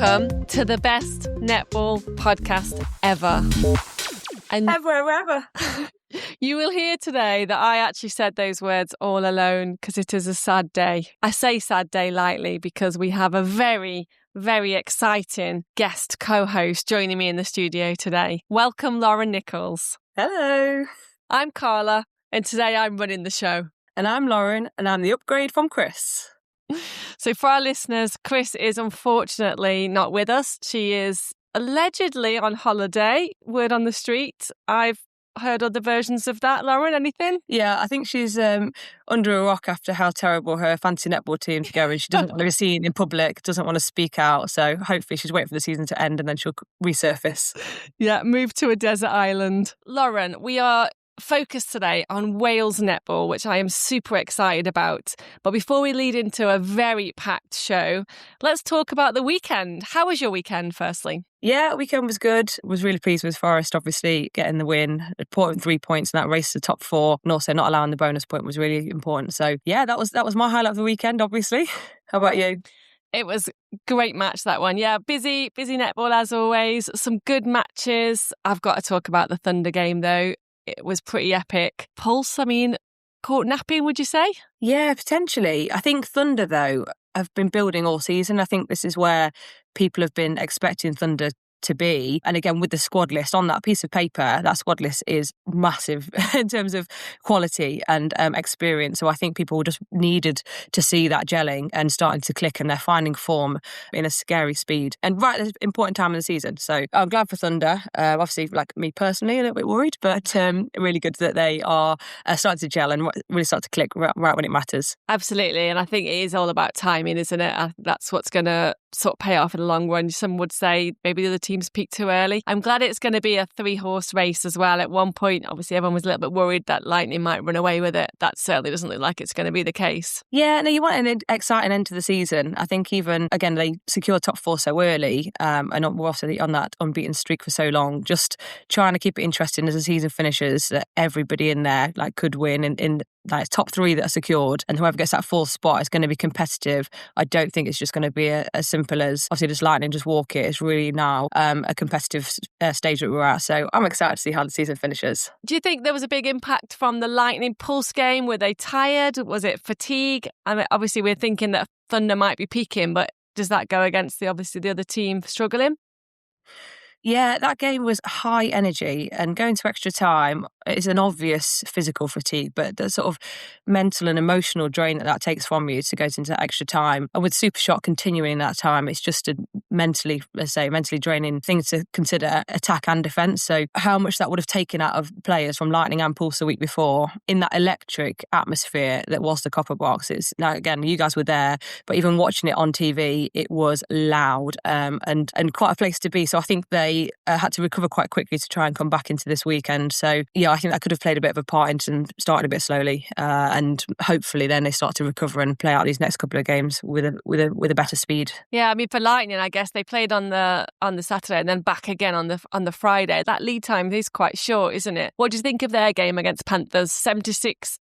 Welcome to the best netball podcast ever. And Ever. you will hear today that I actually said those words all alone because it is a sad day. I say sad day lightly because we have a very, very exciting guest co-host joining me in the studio today. Welcome, Lauren Nicholls. Hello. I'm Carla, and today I'm running the show. And I'm Lauren, and I'm the upgrade from Chris. So for our listeners, Chris is unfortunately not with us. She is allegedly on holiday, word on the street. I've heard other versions of that. Lauren, anything? Yeah, I think she's under a rock after how terrible her fantasy netball team's going. She doesn't want to be seen in public, doesn't want to speak out. So hopefully she's waiting for the season to end and then she'll resurface. Yeah, move to a desert island. Lauren, we are focused today on Wales Netball, which I am super excited about. But before we lead into a very packed show, let's talk about the weekend. How was your weekend, firstly? Yeah, weekend was good. Was really pleased with Forest, obviously, getting the win. Important 3 points in that race to the top four, and also not allowing the bonus point was really important. So yeah, that was my highlight of the weekend, obviously. How about you? It was a great match, that one. Yeah, busy netball as always. Some good matches. I've got to talk about the Thunder game, though. It was pretty epic. Pulse, I mean, caught napping, would you say? Yeah, potentially. I think Thunder, though, have been building all season. I think this is where people have been expecting Thunder to be. And again, with the squad list on that piece of paper, that squad list is massive in terms of quality and experience. So I think people just needed to see that gelling and starting to click, and they're finding form in a scary speed. And right at an important time in the season. So I'm glad for Thunder. Obviously, like me personally, a little bit worried, but really good that they are starting to gel and really start to click right when it matters. Absolutely. And I think it is all about timing, isn't it? That's what's going to sort of pay off in the long run. Some would say maybe the other teams peaked too early. I'm glad it's going to be a 3-horse race as well. At one point, obviously, everyone was a little bit worried that Lightning might run away with it. That certainly doesn't look like it's going to be the case. Yeah, no, you want an exciting end to the season. I think even, again, they secured top four so early and we're also on that unbeaten streak for so long. Just trying to keep it interesting as the season finishes, that everybody in there could win in like top three that are secured, and whoever gets that fourth spot is going to be competitive. I don't think it's just going to be as simple as obviously just Lightning just walk it. It's really now a competitive stage that we're at. So I'm excited to see how the season finishes. Do you think there was a big impact from the Lightning Pulse game? Were they tired? Was it fatigue? I mean, obviously we're thinking that Thunder might be peaking, but does that go against the other team struggling? Yeah, that game was high energy, and going to extra time is an obvious physical fatigue, but the sort of mental and emotional drain that takes from you to go into extra time. And with Super Shot continuing that time, it's just a mentally draining thing to consider, attack and defence. So how much that would have taken out of players from Lightning and Pulse the week before in that electric atmosphere that was the Copper Box. It's now, again, you guys were there, but even watching it on TV, it was loud and quite a place to be. So I think they had to recover quite quickly to try and come back into this weekend. So yeah, I think that could have played a bit of a part into them starting a bit slowly, and hopefully then they start to recover and play out these next couple of games with a better speed. Yeah, I mean for Lightning, I guess they played on the Saturday and then back again on the Friday. That lead time is quite short, isn't it? What do you think of their game against Panthers? 76-60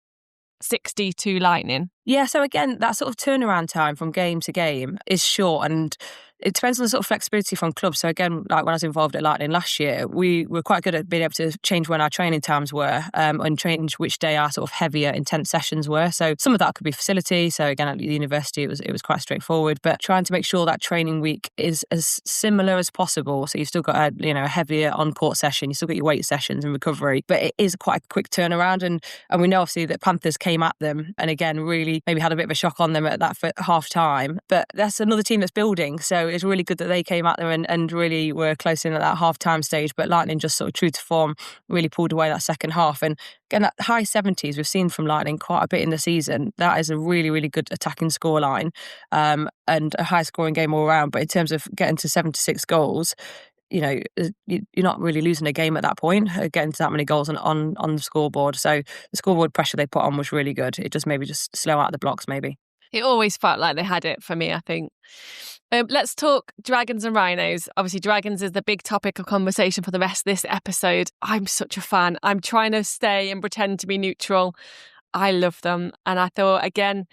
to Lightning. Yeah, so again, that sort of turnaround time from game to game is short, and it depends on the sort of flexibility from clubs. So again, like when I was involved at Lightning last year, we were quite good at being able to change when our training times were and change which day our sort of heavier, intense sessions were. So some of that could be facility. So again, at the university, it was quite straightforward, but trying to make sure that training week is as similar as possible. So you've still got a heavier on-court session, you've still got your weight sessions and recovery, but it is quite a quick turnaround. And we know obviously that Panthers came at them and again, really maybe had a bit of a shock on them at that half time, but that's another team that's building. So it's really good that they came at them and really were close in at that half-time stage, but Lightning just sort of true to form really pulled away that second half. And again, that high 70s we've seen from Lightning quite a bit in the season. That is a really, really good attacking scoreline and a high-scoring game all around. But in terms of getting to 76 goals, you're not really losing a game at that point, getting to that many goals on the scoreboard. So the scoreboard pressure they put on was really good. It just maybe just slow out the blocks maybe. It always felt like they had it for me, I think. Let's talk Dragons and Rhinos. Obviously, Dragons is the big topic of conversation for the rest of this episode. I'm such a fan. I'm trying to stay and pretend to be neutral. I love them. And I thought, again,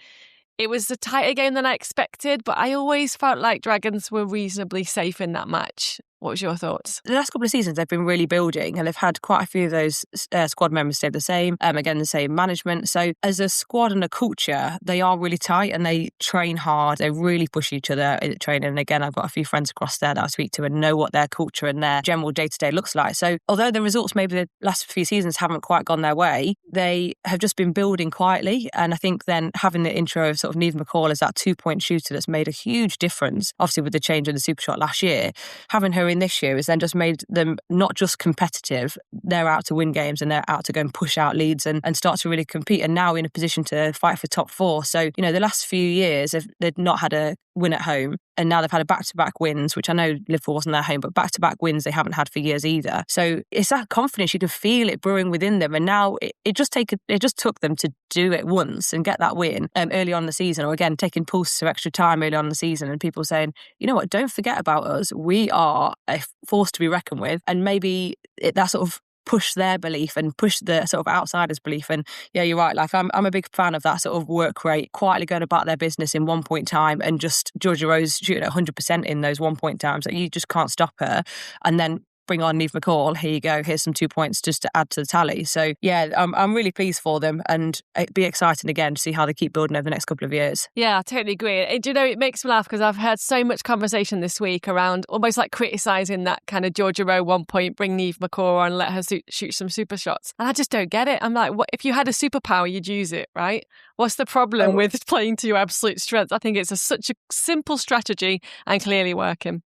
It was a tighter game than I expected, but I always felt like Dragons were reasonably safe in that match. What was your thoughts? The last couple of seasons, they've been really building, and they've had quite a few of those squad members stay the same. Again, the same management. So as a squad and a culture, they are really tight and they train hard. They really push each other in training. And again, I've got a few friends across there that I speak to and know what their culture and their general day-to-day looks like. So although the results maybe the last few seasons haven't quite gone their way, they have just been building quietly. And I think then having the intro of sort of Niamh McCall as that 2-point shooter that's made a huge difference, obviously with the change in the Super Shot last year, having her in this year has then just made them not just competitive, they're out to win games and they're out to go and push out leads and start to really compete, and now in a position to fight for top 4. So, you know, the last few years they've not had a win at home, and now they've had a back-to-back wins, which I know Liverpool wasn't their home, but back-to-back wins they haven't had for years either. So it's that confidence, you can feel it brewing within them, and now it just took them to do it once and get that win early on in the season, or again taking pulse for extra time early on in the season, and people saying, you know what, don't forget about us, we are a force to be reckoned with. And maybe that sort of push their belief and push the sort of outsiders' belief. And yeah, you're right, like I'm a big fan of that sort of work rate, quietly going about their business in 1 point time, and just Georgia Rose shooting at 100% in those 1 point times. Like, you just can't stop her. And then bring on Niamh McCall, here you go, here's some 2 points just to add to the tally. So yeah, I'm really pleased for them, and it'd be exciting again to see how they keep building over the next couple of years. Yeah, I totally agree. Do you know, it makes me laugh because I've heard so much conversation this week around almost like criticising that kind of Georgia Rowe 1 point, bring Niamh McCall on, let her shoot some super shots. And I just don't get it. I'm like, what if you had a superpower, you'd use it, right? What's the problem with playing to your absolute strengths? I think it's such a simple strategy and clearly working.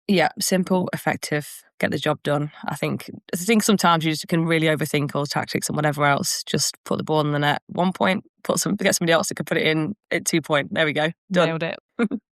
Yeah, simple, effective, get the job done. I think sometimes you just can really overthink all tactics and whatever else. Just put the ball in the net, 1 point, get somebody else that could put it in at 2 point. There we go. Done. Nailed it.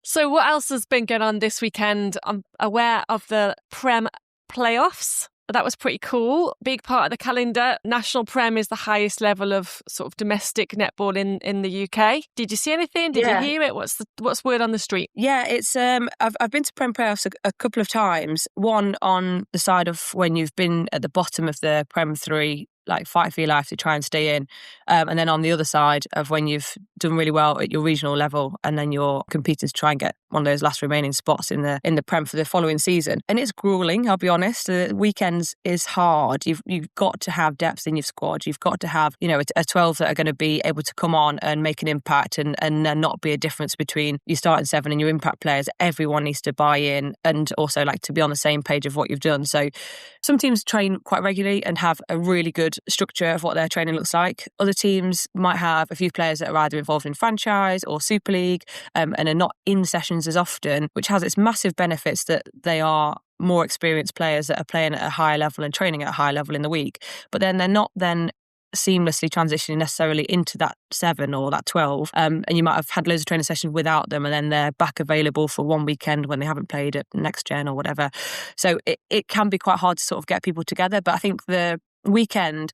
So what else has been going on this weekend? I'm aware of the Prem playoffs. That was pretty cool. Big part of the calendar. National Prem is the highest level of sort of domestic netball in the UK. Did you see anything? Did you hear it? What's word on the street? Yeah, it's I've been to Prem playoffs a couple of times. One on the side of when you've been at the bottom of the Prem 3, like fight for your life to try and stay in, and then on the other side of when you've done really well at your regional level and then you're competing to try and get one of those last remaining spots in the Prem for the following season. And it's grueling, I'll be honest. The weekends is hard. You've got to have depth in your squad. You've got to have, you know, a 12 that are going to be able to come on and make an impact and not be a difference between your starting 7 and your impact players. Everyone needs to buy in and also like to be on the same page of what you've done. So some teams train quite regularly and have a really good structure of what their training looks like. Other teams might have a few players that are either involved in franchise or Super League and are not in sessions as often, which has its massive benefits that they are more experienced players that are playing at a higher level and training at a higher level in the week. But then they're not then seamlessly transitioning necessarily into that 7 or that 12, and you might have had loads of training sessions without them, and then they're back available for one weekend when they haven't played at next gen or whatever. So it can be quite hard to sort of get people together. But I think the weekend,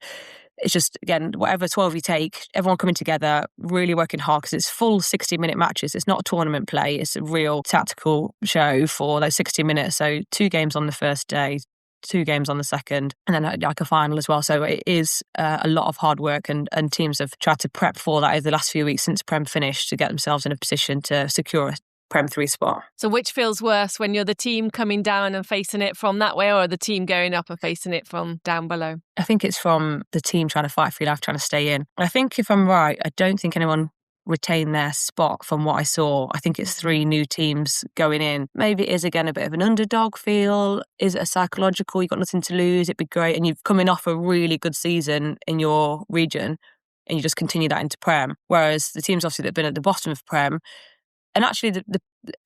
it's just, again, whatever 12 you take, everyone coming together, really working hard, because it's full 60-minute matches. It's not a tournament play. It's a real tactical show for those 60 minutes. So 2 games on the first day, 2 games on the second, and then like a final as well. So it is a lot of hard work, and teams have tried to prep for that over the last few weeks since Prem finished to get themselves in a position to secure a Prem 3 spot. So which feels worse, when you're the team coming down and facing it from that way, or the team going up and facing it from down below? I think it's from the team trying to fight for your life, trying to stay in. I think if I'm right, I don't think anyone retain their spot from what I saw. I think it's 3 new teams going in. Maybe it is again a bit of an underdog feel. Is it a psychological, you've got nothing to lose, it'd be great, and you've coming off a really good season in your region and you just continue that into Prem. Whereas the teams obviously that have been at the bottom of Prem, and actually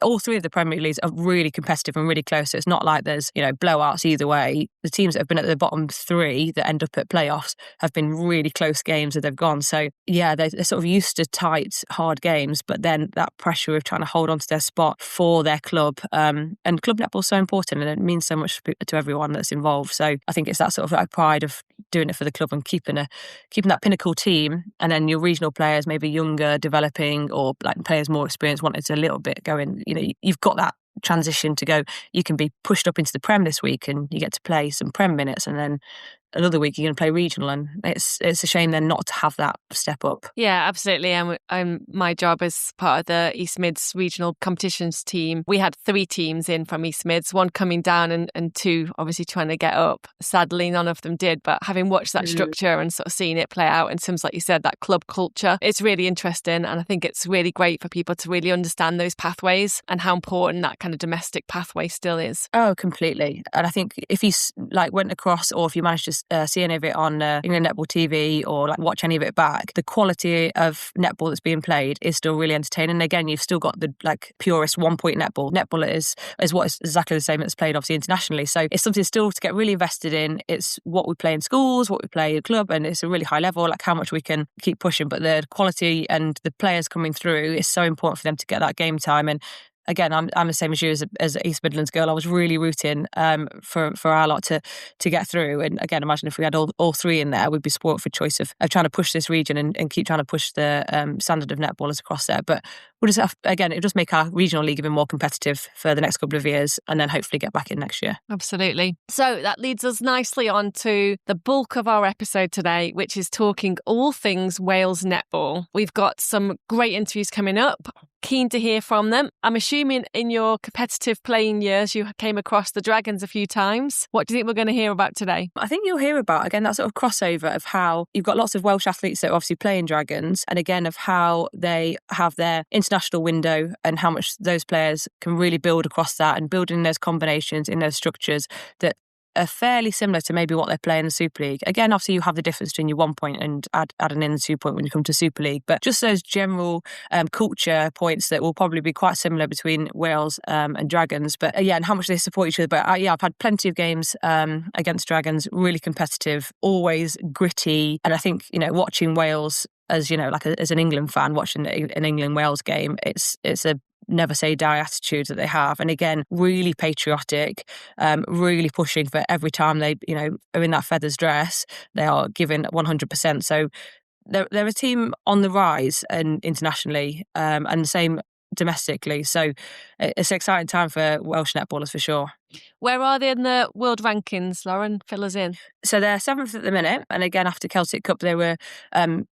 all 3 of the Premier Leagues are really competitive and really close. So it's not like there's, you know, blowouts either way. The teams that have been at the bottom 3 that end up at playoffs have been really close games that they've gone. So yeah, they're sort of used to tight, hard games, but then that pressure of trying to hold on to their spot for their club. And club netball is so important, and it means so much to everyone that's involved. So I think it's that sort of like pride of doing it for the club and keeping that pinnacle team, and then your regional players, maybe younger, developing, or like players more experienced, wanting to a little bit go in. You know, you've got that transition to go. You can be pushed up into the Prem this week, and you get to play some Prem minutes, and then another week you're going to play regional, and it's a shame then not to have that step up. Yeah, absolutely. And my job as part of the East Mids regional competitions team, we had 3 teams in from East Mids, 1 coming down and 2 obviously trying to get up. Sadly, none of them did, but having watched that structure and sort of seeing it play out in terms, like you said, that club culture, it's really interesting. And I think it's really great for people to really understand those pathways and how important that kind of domestic pathway still is. Oh, completely. And I think if you went across, or if you managed to see any of it on England Netball TV, or watch any of it back, the quality of netball that's being played is still really entertaining. And again, you've still got the purest 1-point netball. Netball is what is exactly the same that's played obviously internationally. So it's something still to get really invested in. It's what we play in schools, what we play in club, and it's a really high level, how much we can keep pushing. But the quality and the players coming through is so important for them to get that game time. And again, I'm the same as you as an East Midlands girl. I was really rooting for our lot to get through. And again, imagine if we had all 3 in there, we'd be spoilt for choice of trying to push this region and keep trying to push the standard of netballers across there. But we'll just it'll just make our regional league even more competitive for the next couple of years, and then hopefully get back in next year. Absolutely. So that leads us nicely on to the bulk of our episode today, which is talking all things Wales netball. We've got some great interviews coming up. Keen to hear from them. I'm assuming in your competitive playing years you came across the Dragons a few times. What do you think we're going to hear about today? I think you'll hear about, again, that sort of crossover of how you've got lots of Welsh athletes that are obviously playing Dragons, and again of how they have their international window and how much those players can really build across that and build in those combinations, in those structures that are fairly similar to maybe what they play in the Super League. Again, obviously you have the difference between your 1-point and adding in the 2-point when you come to Super League, but just those general culture points that will probably be quite similar between Wales and Dragons. But and how much they support each other. But I've had plenty of games against Dragons, really competitive, always gritty. And I think, watching Wales as, as an England fan, watching an England-Wales game, it's a never say die attitude that they have. And again, really patriotic, really pushing for every time they, are in that feathers dress, they are giving 100%. So they're a team on the rise and internationally, and the same domestically. So it's an exciting time for Welsh netballers for sure. Where are they in the world rankings, Lauren? Fill us in. So they're 7th at the minute. And again, after Celtic Cup, they were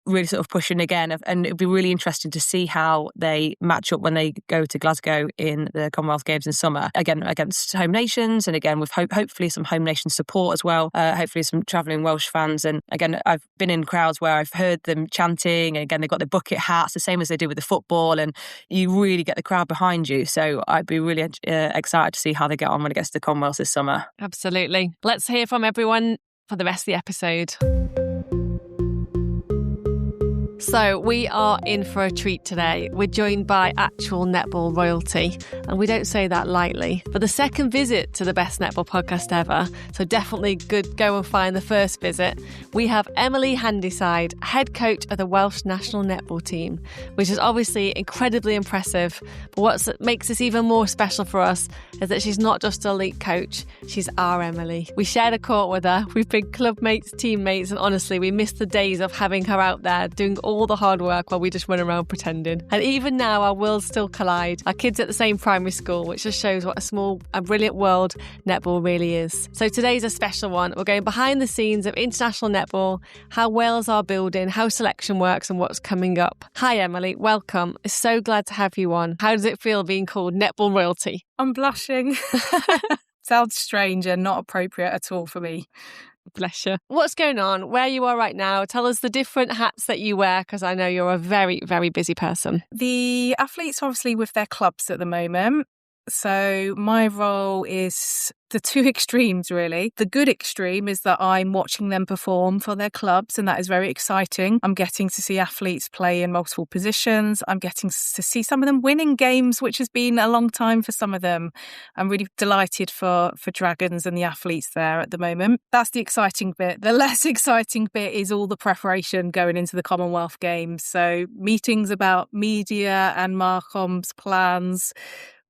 really sort of pushing again. And it'll be really interesting to see how they match up when they go to Glasgow in the Commonwealth Games in summer. Again, against home nations. And again, with hopefully some home nation support as well. Hopefully some travelling Welsh fans. And again, I've been in crowds where I've heard them chanting. And again, they've got their bucket hats, the same as they do with the football. And you really get the crowd behind you. So I'd be really excited to see how they get on when it gets to Commonwealth this summer. Absolutely. Let's hear from everyone for the rest of the episode. So we are in for a treat today. We're joined by actual netball royalty, and we don't say that lightly. For the second visit to the best netball podcast ever, so definitely go and find the first visit, we have Emily Handyside, head coach of the Welsh national netball team, which is obviously incredibly impressive. But what makes this even more special for us is that she's not just a league coach, she's our Emily. We shared a court with her, we've been club mates, teammates, and honestly, we miss the days of having her out there doing all the hard work while we just run around pretending. And even now, our worlds still collide. Our kids at the same primary school, which just shows what a small and brilliant world netball really is. So today's a special one. We're going behind the scenes of international netball, how Wales are building, how selection works, and what's coming up. Hi, Emily. Welcome. So glad to have you on. How does it feel being called netball royalty? I'm blushing. Sounds strange and not appropriate at all for me. Bless you. What's going on? Where you are right now? Tell us the different hats that you wear, because I know you're a very, very busy person. The athletes are obviously with their clubs at the moment. So my role is the 2 extremes, really. The good extreme is that I'm watching them perform for their clubs, and that is very exciting. I'm getting to see athletes play in multiple positions. I'm getting to see some of them winning games, which has been a long time for some of them. I'm really delighted for Dragons and the athletes there at the moment. That's the exciting bit. The less exciting bit is all the preparation going into the Commonwealth Games. So meetings about media and Marcom's plans,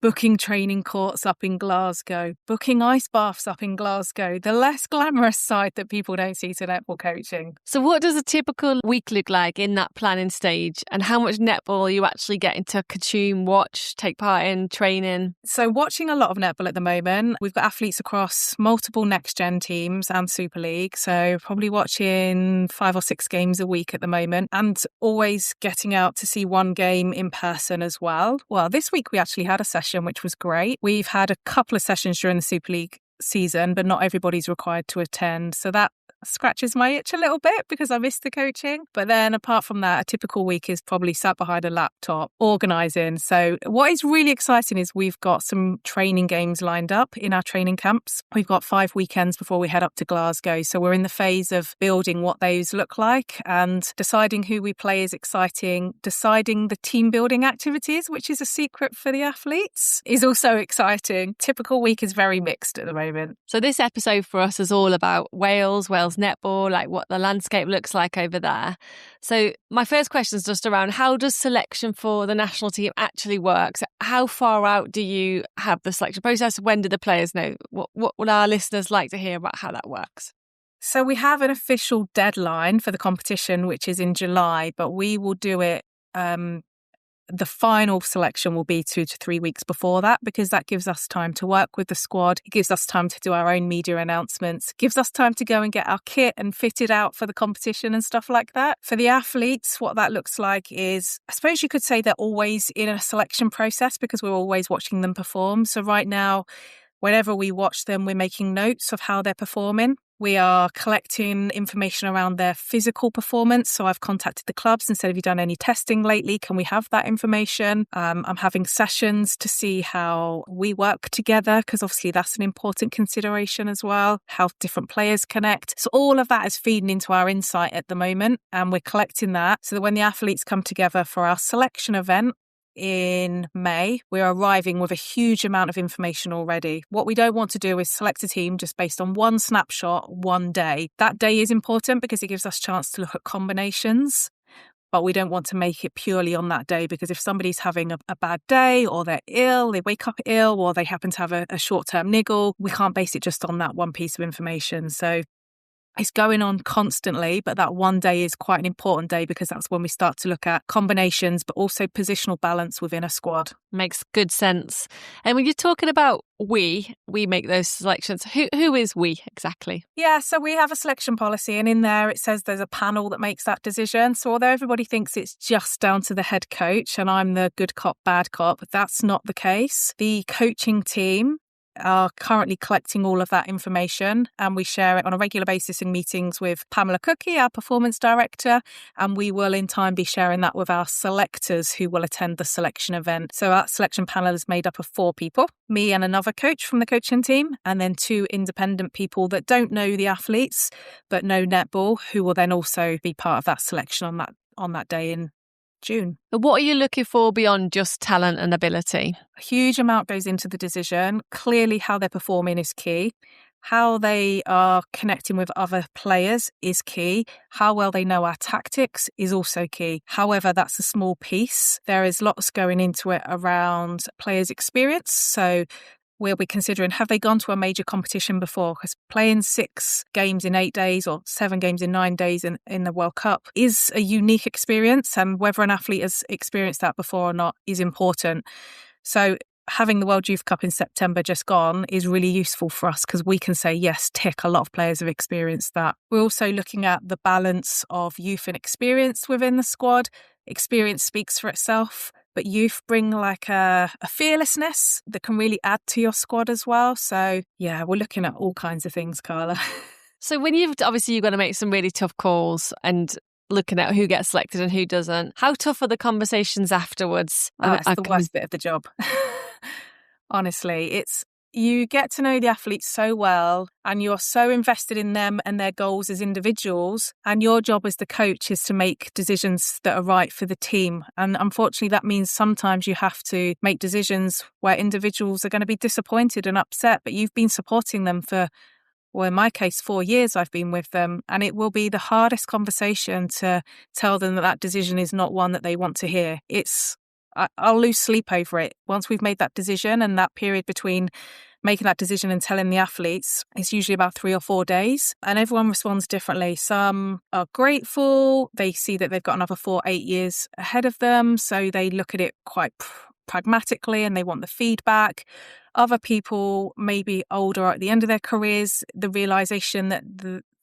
booking training courts up in Glasgow, booking ice baths up in Glasgow, the less glamorous side that people don't see to netball coaching. So what does a typical week look like in that planning stage, and how much netball are you actually getting to consume, watch, take part in, training? So watching a lot of netball at the moment. We've got athletes across multiple next gen teams and Super League, so probably watching 5 or 6 games a week at the moment, and always getting out to see one game in person as well. Well, this week we actually had a session which was great. We've had a couple of sessions during the Super League season, but not everybody's required to attend. So that scratches my itch a little bit because I miss the coaching. But then apart from that, a typical week is probably sat behind a laptop organising. So what is really exciting is we've got some training games lined up in our training camps. We've got 5 weekends before we head up to Glasgow. So we're in the phase of building what those look like, and deciding who we play is exciting. Deciding the team building activities, which is a secret for the athletes, is also exciting. Typical week is very mixed at the moment. So this episode for us is all about Wales Netball, like what the landscape looks like over there. So my first question is just around, how does selection for the national team actually work? So how far out do you have the selection process? When do the players know? What would our listeners like to hear about how that works? So we have an official deadline for the competition, which is in July, but we will do it the final selection will be 2 to 3 weeks before that, because that gives us time to work with the squad. It gives us time to do our own media announcements, gives us time to go and get our kit and fit it out for the competition and stuff like that. For the athletes, what that looks like is, I suppose you could say they're always in a selection process because we're always watching them perform. So right now, whenever we watch them, we're making notes of how they're performing. We are collecting information around their physical performance. So I've contacted the clubs and said, have you done any testing lately? Can we have that information? I'm having sessions to see how we work together, because obviously that's an important consideration as well, how different players connect. So all of that is feeding into our insight at the moment, and we're collecting that so that when the athletes come together for our selection event in May, we're arriving with a huge amount of information already. What we don't want to do is select a team just based on one snapshot, one day. That day is important because it gives us a chance to look at combinations, but we don't want to make it purely on that day, because if somebody's having a bad day, or they're ill, they wake up ill, or they happen to have a short-term niggle, we can't base it just on that one piece of information. So it's going on constantly, but that one day is quite an important day because that's when we start to look at combinations, but also positional balance within a squad. Makes good sense. And when you're talking about we make those selections, who is we exactly? Yeah, so we have a selection policy, and in there it says there's a panel that makes that decision. So although everybody thinks it's just down to the head coach and I'm the good cop, bad cop, that's not the case. The coaching team are currently collecting all of that information, and we share it on a regular basis in meetings with Pamela Cookie, our performance director, and we will in time be sharing that with our selectors who will attend the selection event. So our selection panel is made up of 4 people, me and another coach from the coaching team, and then 2 independent people that don't know the athletes but know netball, who will then also be part of that selection on that day in June. What are you looking for beyond just talent and ability? A huge amount goes into the decision. Clearly, how they're performing is key. How they are connecting with other players is key. How well they know our tactics is also key. However, that's a small piece. There is lots going into it around players' experience. So we'll be considering, have they gone to a major competition before? Because playing 6 games in 8 days or 7 games in 9 days in the World Cup is a unique experience, and whether an athlete has experienced that before or not is important. So having the World Youth Cup in September just gone is really useful for us, because we can say, yes, tick, a lot of players have experienced that. We're also looking at the balance of youth and experience within the squad. Experience speaks for itself, but youth bring like a fearlessness that can really add to your squad as well. So yeah, we're looking at all kinds of things, Carla. So when you've got to make some really tough calls and looking at who gets selected and who doesn't, how tough are the conversations afterwards? That's the worst bit of the job. Honestly, you get to know the athletes so well, and you're so invested in them and their goals as individuals, and your job as the coach is to make decisions that are right for the team. And unfortunately, that means sometimes you have to make decisions where individuals are going to be disappointed and upset, but you've been supporting them for, well, in my case, 4 years I've been with them, and it will be the hardest conversation to tell them that decision is not one that they want to hear. It's I'll lose sleep over it. Once we've made that decision, and that period between making that decision and telling the athletes, it's usually about 3 or 4 days, and everyone responds differently. Some are grateful. They see that they've got another 4-8 years ahead of them, so they look at it quite pragmatically and they want the feedback. Other people, maybe older at the end of their careers, the realization that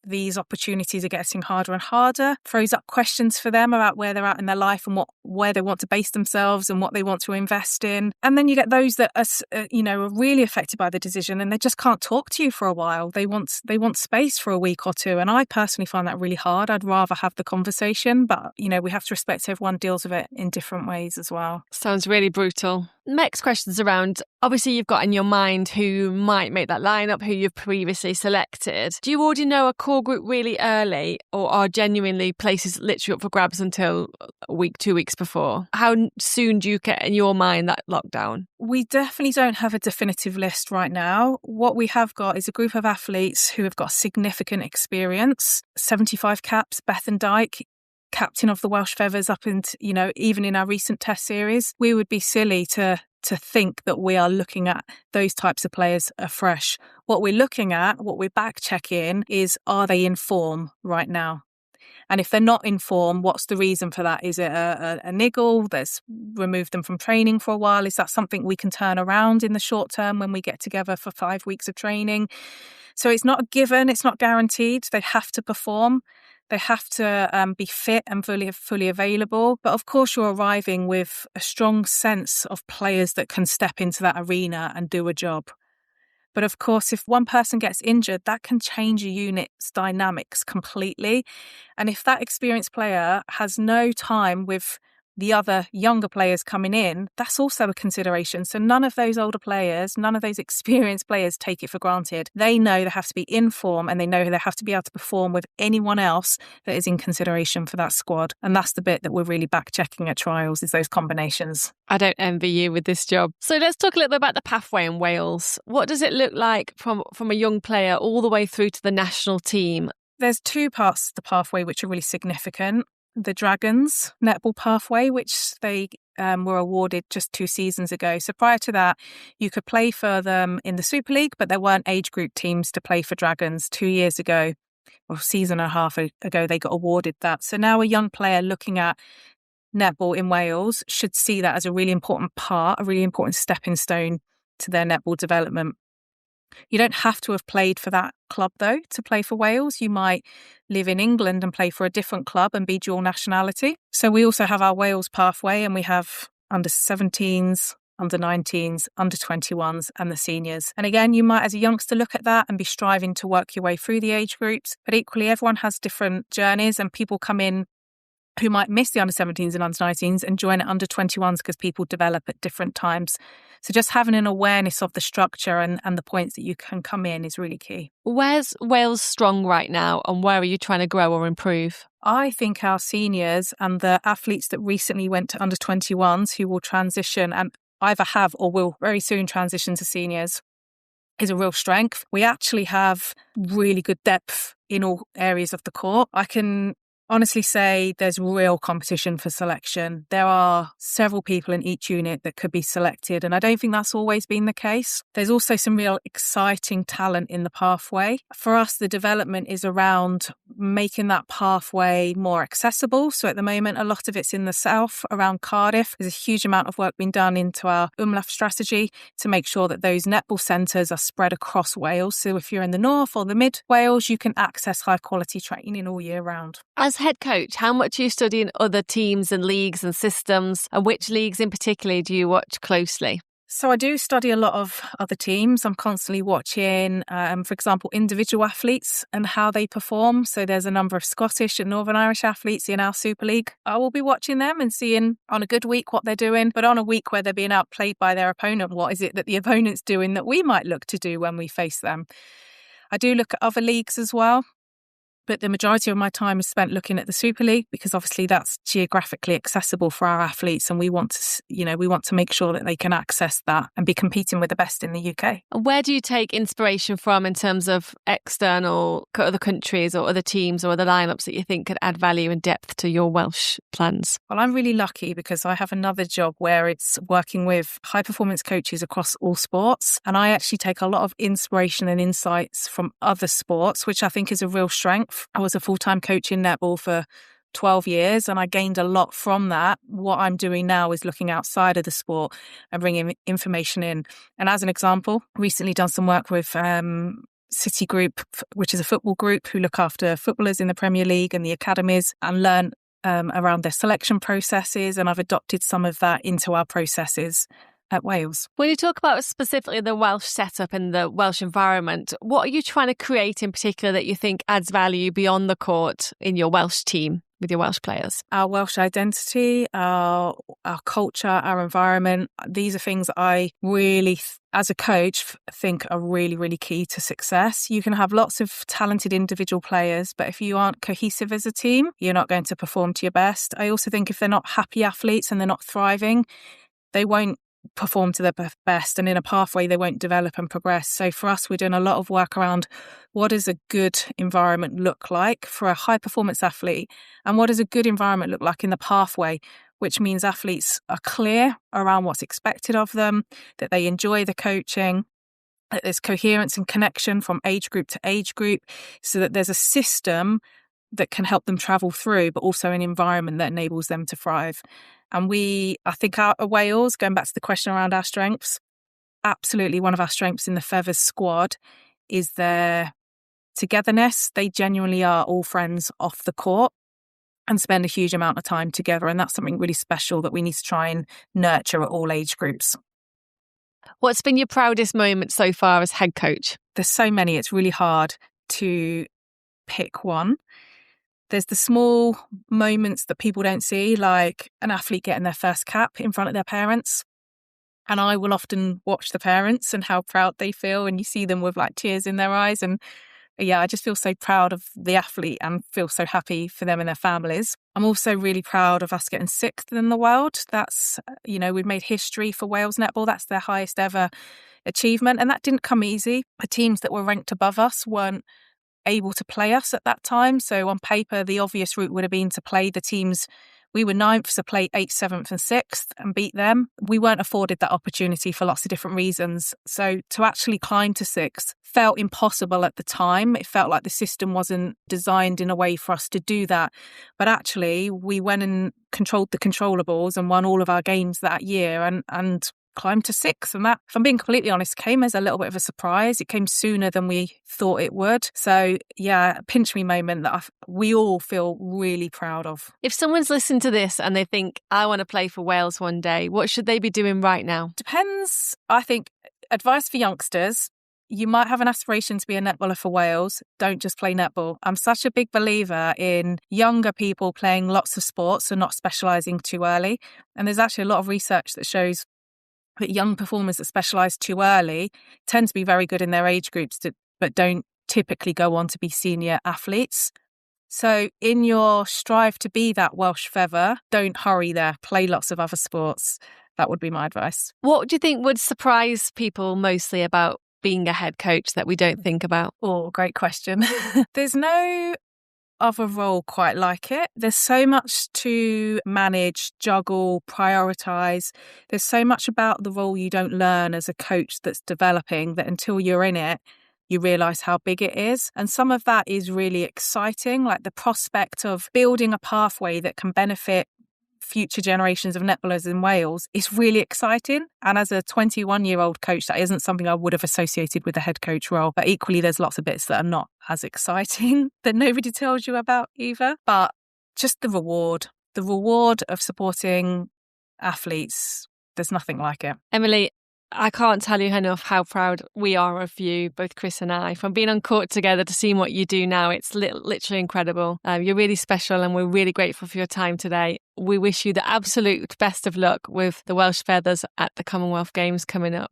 these opportunities are getting harder and harder throws up questions for them about where they're at in their life and where they want to base themselves and what they want to invest in. And then you get those that are, are really affected by the decision and they just can't talk to you for a while. They want space for a week or two. And I personally find that really hard. I'd rather have the conversation, but, we have to respect everyone deals with it in different ways as well. Sounds really brutal. Next question's around, obviously you've got in your mind who might make that lineup, who you've previously selected. Do you already know a core group really early, or are genuinely places literally up for grabs until a week, 2 weeks before? How soon do you get in your mind that lockdown? We definitely don't have a definitive list right now. What we have got is a group of athletes who have got significant experience, 75 caps, Bethan Dyke, captain of the Welsh Feathers up and, even in our recent test series. We would be silly to think that we are looking at those types of players afresh. What we're looking at, what we're back checking is, are they in form right now? And if they're not in form, what's the reason for that? Is it a niggle that's removed them from training for a while? Is that something we can turn around in the short term when we get together for 5 weeks of training? So it's not a given, it's not guaranteed. They have to perform. They have to be fit and fully available. But of course, you're arriving with a strong sense of players that can step into that arena and do a job. But of course, if one person gets injured, that can change a unit's dynamics completely. And if that experienced player has no time with the other younger players coming in, that's also a consideration. So none of those older players, none of those experienced players take it for granted. They know they have to be in form and they know they have to be able to perform with anyone else that is in consideration for that squad. And that's the bit that we're really back checking at trials, is those combinations. I don't envy you with this job. So let's talk a little bit about the pathway in Wales. What does it look like from a young player all the way through to the national team? There's 2 parts of the pathway which are really significant. The Dragons netball pathway, which they were awarded just 2 seasons ago. So prior to that, you could play for them in the Super League, but there weren't age group teams to play for Dragons. 2 years ago, or a season and a half ago, they got awarded that. So now a young player looking at netball in Wales should see that as a really important part, a really important stepping stone to their netball development. You don't have to have played for that club, though, to play for Wales. You might live in England and play for a different club and be dual nationality. So we also have our Wales pathway, and we have under 17s, under 19s, under 21s and the seniors. And again, you might as a youngster look at that and be striving to work your way through the age groups. But equally, everyone has different journeys, and people come in who might miss the under 17s and under 19s and join at under 21s because people develop at different times. So just having an awareness of the structure and the points that you can come in is really key. Where's Wales strong right now, and where are you trying to grow or improve? I think our seniors and the athletes that recently went to under 21s who will transition and either have or will very soon transition to seniors is a real strength. We actually have really good depth in all areas of the court. I can honestly say there's real competition for selection. There are several people in each unit that could be selected, and I don't think that's always been the case. There's also some real exciting talent in the pathway. For us, the development is around making that pathway more accessible. So at the moment, a lot of it's in the south, around Cardiff. There's a huge amount of work being done into our Umlauf strategy to make sure that those netball centres are spread across Wales. So if you're in the north or the mid Wales, you can access high quality training all year round. As head coach, how much are you studying other teams and leagues and systems, and which leagues in particular do you watch closely? So I do study a lot of other teams. I'm constantly watching, for example, individual athletes and how they perform. So there's a number of Scottish and Northern Irish athletes in our Super League. I will be watching them and seeing on a good week what they're doing, but on a week where they're being outplayed by their opponent, what is it that the opponent's doing that we might look to do when we face them? I do look at other leagues as well. But the majority of my time is spent looking at the Super League, because obviously that's geographically accessible for our athletes, and we want to make sure that they can access that and be competing with the best in the UK. Where do you take inspiration from in terms of external other countries or other teams or other lineups that you think could add value and depth to your Welsh plans? Well, I'm really lucky because I have another job where it's working with high performance coaches across all sports, and I actually take a lot of inspiration and insights from other sports, which I think is a real strength. I was a full-time coach in netball for 12 years and I gained a lot from that. What I'm doing now is looking outside of the sport and bringing information in. And as an example, recently done some work with City Group, which is a football group who look after footballers in the Premier League and the academies, and learn around their selection processes. And I've adopted some of that into our processes at Wales. When you talk about specifically the Welsh setup and the Welsh environment, what are you trying to create in particular that you think adds value beyond the court in your Welsh team with your Welsh players? Our Welsh identity, our culture, our environment, these are things that I really, as a coach, think are really, really key to success. You can have lots of talented individual players, but if you aren't cohesive as a team, you're not going to perform to your best. I also think if they're not happy athletes and they're not thriving, they won't perform to their best, and in a pathway they won't develop and progress. So for us, we're doing a lot of work around what does a good environment look like for a high performance athlete, and what does a good environment look like in the pathway, which means athletes are clear around what's expected of them, that they enjoy the coaching, that there's coherence and connection from age group to age group, so that there's a system that can help them travel through, but also an environment that enables them to thrive. And I think at Wales, going back to the question around our strengths, absolutely one of our strengths in the Feathers squad is their togetherness. They genuinely are all friends off the court and spend a huge amount of time together. And that's something really special that we need to try and nurture at all age groups. What's been your proudest moment so far as head coach? There's so many, it's really hard to pick one. There's the small moments that people don't see, like an athlete getting their first cap in front of their parents. And I will often watch the parents and how proud they feel, and you see them with like tears in their eyes. And yeah, I just feel so proud of the athlete and feel so happy for them and their families. I'm also really proud of us getting 6th in the world. That's, we've made history for Wales Netball. That's their highest ever achievement. And that didn't come easy. The teams that were ranked above us weren't able to play us at that time. So on paper, the obvious route would have been to play the teams. We were 9th, so play 8th, 7th and 6th and beat them. We weren't afforded that opportunity for lots of different reasons. So to actually climb to 6th felt impossible at the time. It felt like the system wasn't designed in a way for us to do that. But actually, we went and controlled the controllables and won all of our games that year and climbed to 6th. And that, if I'm being completely honest, came as a little bit of a surprise. It came sooner than we thought it would. So yeah, a pinch me moment that we all feel really proud of. If someone's listened to this and they think, I want to play for Wales one day, what should they be doing right now? Depends. I think advice for youngsters, you might have an aspiration to be a netballer for Wales. Don't just play netball. I'm such a big believer in younger people playing lots of sports and not specialising too early. And there's actually a lot of research that shows that young performers that specialise too early tend to be very good in their age groups, but don't typically go on to be senior athletes. So in your strive to be that Welsh feather, don't hurry there. Play lots of other sports. That would be my advice. What do you think would surprise people mostly about being a head coach that we don't think about? Oh, great question. There's no other role quite like it. There's so much to manage, juggle, prioritise. There's so much about the role you don't learn as a coach that's developing that until you're in it, you realise how big it is. And some of that is really exciting, like the prospect of building a pathway that can benefit future generations of netballers in Wales is really exciting. And as a 21-year-old coach, that isn't something I would have associated with a head coach role. But equally, there's lots of bits that are not as exciting that nobody tells you about either. But just the reward of supporting athletes, there's nothing like it. Emily, I can't tell you enough how proud we are of you, both Chris and I, from being on court together to seeing what you do now. It's literally incredible. You're really special and we're really grateful for your time today. We wish you the absolute best of luck with the Welsh Feathers at the Commonwealth Games coming up.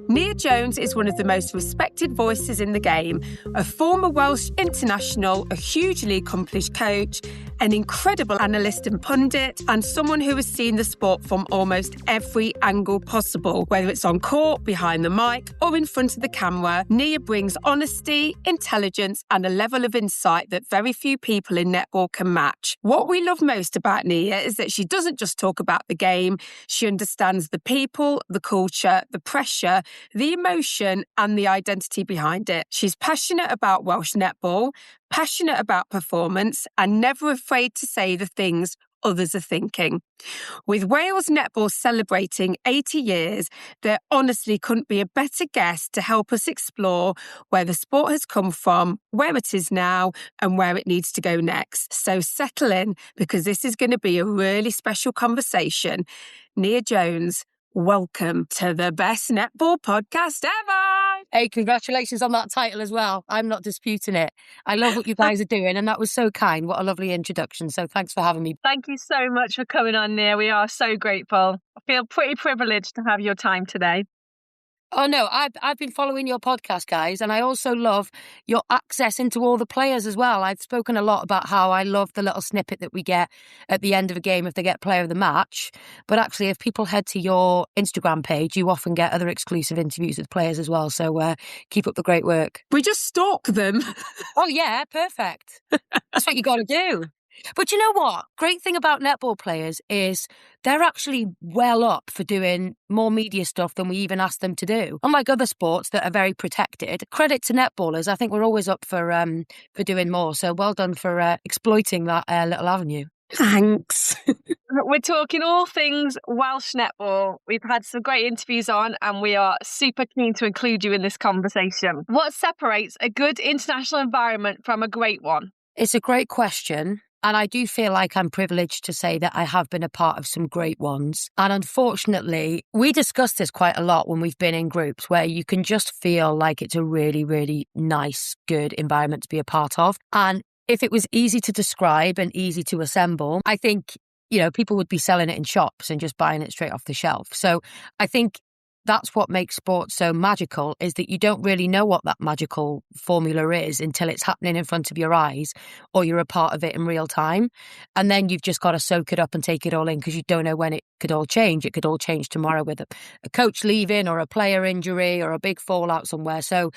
Need Nia Jones is one of the most respected voices in the game, a former Welsh international, a hugely accomplished coach, an incredible analyst and pundit, and someone who has seen the sport from almost every angle possible. Whether it's on court, behind the mic, or in front of the camera, Nia brings honesty, intelligence, and a level of insight that very few people in netball can match. What we love most about Nia is that she doesn't just talk about the game, she understands the people, the culture, the pressure, the emotion, and the identity behind it. She's passionate about Welsh netball, passionate about performance, and never afraid to say the things others are thinking. With Wales Netball celebrating 80 years, there honestly couldn't be a better guest to help us explore where the sport has come from, where it is now, and where it needs to go next. So settle in, because this is going to be a really special conversation. Nia Jones, welcome to the best netball podcast ever. Hey, congratulations on that title as well. I'm not disputing it. I love what you guys are doing, and that was so kind. What a lovely introduction. So thanks for having me. Thank you so much for coming on, Nia. We are so grateful. I feel pretty privileged to have your time today. Oh, no, I've been following your podcast, guys, and I also love your access into all the players as well. I've spoken a lot about how I love the little snippet that we get at the end of a game if they get player of the match. But actually, if people head to your Instagram page, you often get other exclusive interviews with players as well. So keep up the great work. We just stalk them. Oh, yeah, perfect. That's what you got to do. But you know what? Great thing about netball players is they're actually well up for doing more media stuff than we even ask them to do. Unlike other sports that are very protected, credit to netballers, I think we're always up for doing more. So well done for exploiting that little avenue. Thanks. We're talking all things Welsh netball. We've had some great interviews on, and we are super keen to include you in this conversation. What separates a good international environment from a great one? It's a great question. And I do feel like I'm privileged to say that I have been a part of some great ones. And unfortunately, we discuss this quite a lot when we've been in groups where you can just feel like it's a really, really nice, good environment to be a part of. And if it was easy to describe and easy to assemble, I think, people would be selling it in shops and just buying it straight off the shelf. So I think that's what makes sports so magical, is that you don't really know what that magical formula is until it's happening in front of your eyes or you're a part of it in real time. And then you've just got to soak it up and take it all in, because you don't know when it could all change. It could all change tomorrow with a coach leaving or a player injury or a big fallout somewhere. So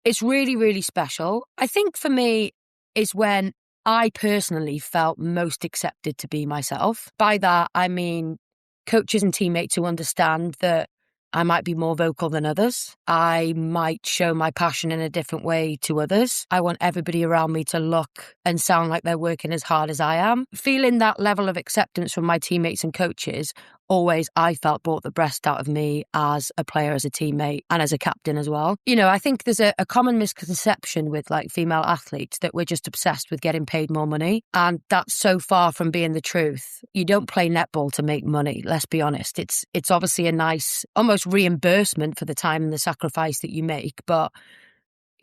it's really, really special. I think for me is when I personally felt most accepted to be myself. By that, I mean coaches and teammates who understand that I might be more vocal than others. I might show my passion in a different way to others. I want everybody around me to look and sound like they're working as hard as I am. Feeling that level of acceptance from my teammates and coaches always, I felt, brought the best out of me as a player, as a teammate, and as a captain as well. I think there's a common misconception with female athletes that we're just obsessed with getting paid more money. And that's so far from being the truth. You don't play netball to make money, let's be honest. It's obviously a nice, almost reimbursement for the time and the sacrifice that you make. But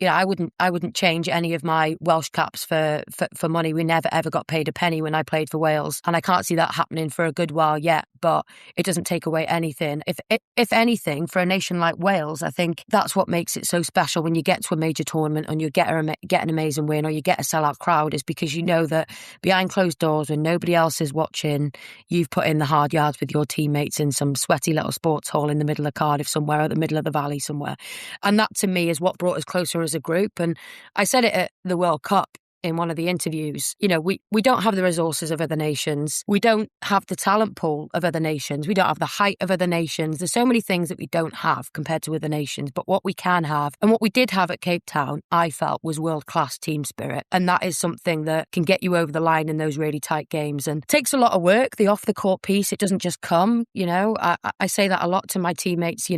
I wouldn't change any of my Welsh caps for money. We never ever got paid a penny when I played for Wales, and I can't see that happening for a good while yet. But it doesn't take away anything. If anything, for a nation like Wales, I think that's what makes it so special when you get to a major tournament and you get an amazing win or you get a sellout crowd, is because you know that behind closed doors, when nobody else is watching, you've put in the hard yards with your teammates in some sweaty little sports hall in the middle of Cardiff somewhere, or the middle of the valley somewhere. And that to me is what brought us closer as a group. And I said it at the World Cup in one of the interviews. We don't have the resources of other nations. We don't have the talent pool of other nations. We don't have the height of other nations. There's so many things that we don't have compared to other nations. But what we can have, and what we did have at Cape Town, I felt, was world-class team spirit. And that is something that can get you over the line in those really tight games. And it takes a lot of work, the off-the-court piece. It doesn't just come, I say that a lot to my teammates,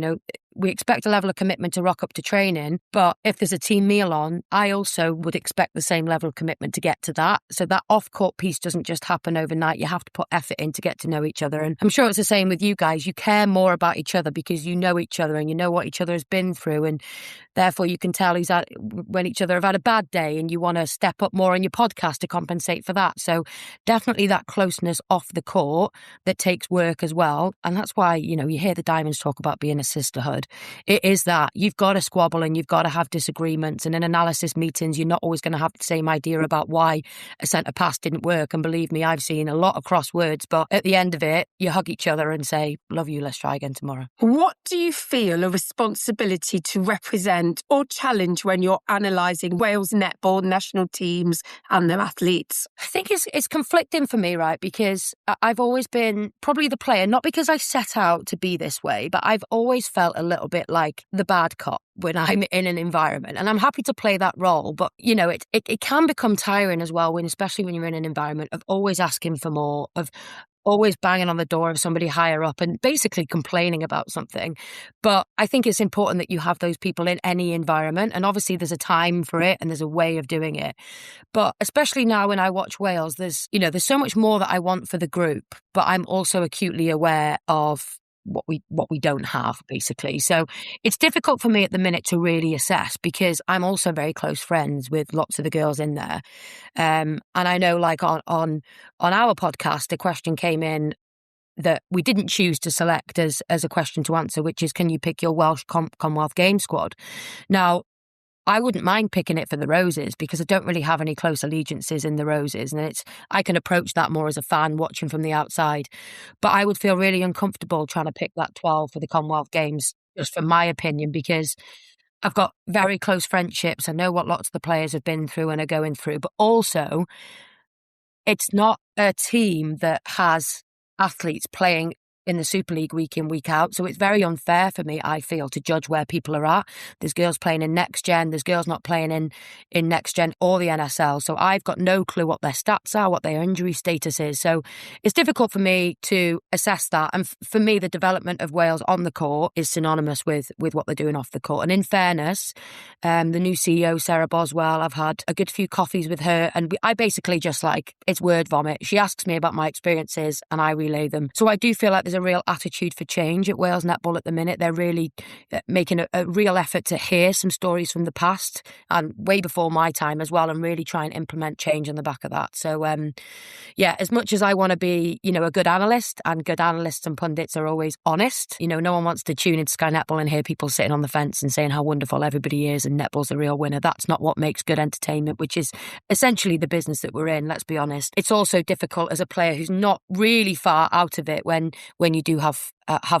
we expect a level of commitment to rock up to training, but if there's a team meal on, I also would expect the same level of commitment to get to that. So that off-court piece doesn't just happen overnight. You have to put effort in to get to know each other. And I'm sure it's the same with you guys. You care more about each other because you know each other and you know what each other has been through. And therefore you can tell when each other have had a bad day, and you want to step up more on your podcast to compensate for that. So definitely that closeness off the court that takes work as well. And that's why, you hear the Diamonds talk about being a sisterhood. word. It is that you've got to squabble and you've got to have disagreements. And in analysis meetings, you're not always going to have the same idea about why a centre pass didn't work. And believe me, I've seen a lot of crosswords, but at the end of it, you hug each other and say, love you, let's try again tomorrow. What do you feel a responsibility to represent or challenge when you're analysing Wales netball national teams and their athletes? I think it's conflicting for me, right? Because I've always been probably the player, not because I set out to be this way, but I've always felt a little bit like the bad cop when I'm in an environment. And I'm happy to play that role. But, you know, it can become tiring as well, especially when you're in an environment of always asking for more, of always banging on the door of somebody higher up and basically complaining about something. But I think it's important that you have those people in any environment. And obviously there's a time for it and there's a way of doing it. But especially now when I watch Wales, there's so much more that I want for the group, but I'm also acutely aware of what we don't have, basically. So it's difficult for me at the minute to really assess, because I'm also very close friends with lots of the girls in there. And I know, like on our podcast, a question came in that we didn't choose to select as a question to answer, which is, can you pick your Welsh Commonwealth Games squad? Now, I wouldn't mind picking it for the Roses, because I don't really have any close allegiances in the Roses, and I can approach that more as a fan watching from the outside. But I would feel really uncomfortable trying to pick that 12 for the Commonwealth Games, just from my opinion, because I've got very close friendships. I know what lots of the players have been through and are going through, but also it's not a team that has athletes playing in the Super League week in, week out. So it's very unfair for me, I feel, to judge where people are at. There's girls playing in Next Gen, there's girls not playing in Next Gen or the NSL. So I've got no clue what their stats are, what their injury status is. So it's difficult for me to assess that. And for me, the development of Wales on the court is synonymous with what they're doing off the court. And in fairness, the new CEO, Sarah Boswell, I've had a good few coffees with her, and I basically just it's word vomit. She asks me about my experiences and I relay them. So I do feel like there's a real attitude for change at Wales Netball at the minute. They're really making a real effort to hear some stories from the past and way before my time as well, and really try and implement change on the back of that. So as much as I want to be, a good analyst, and good analysts and pundits are always honest, no one wants to tune into Sky Netball and hear people sitting on the fence and saying how wonderful everybody is and netball's the real winner. That's not what makes good entertainment, which is essentially the business that we're in, let's be honest. It's also difficult as a player who's not really far out of it when you do have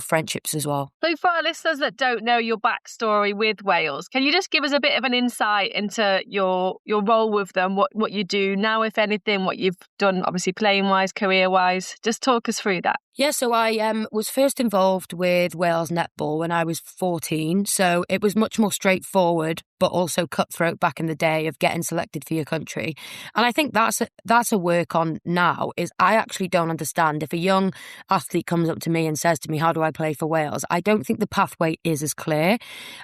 friendships as well. So for our listeners that don't know your backstory with Wales, can you just give us a bit of an insight into your role with them, what you do now, if anything, what you've done, obviously playing-wise, career-wise? Just talk us through that. Yeah, so I was first involved with Wales Netball when I was 14. So it was much more straightforward, but also cutthroat back in the day of getting selected for your country. And I think that's a work on now, is I actually don't understand if a young athlete comes up to me and says to me, how do I play for Wales? I don't think the pathway is as clear.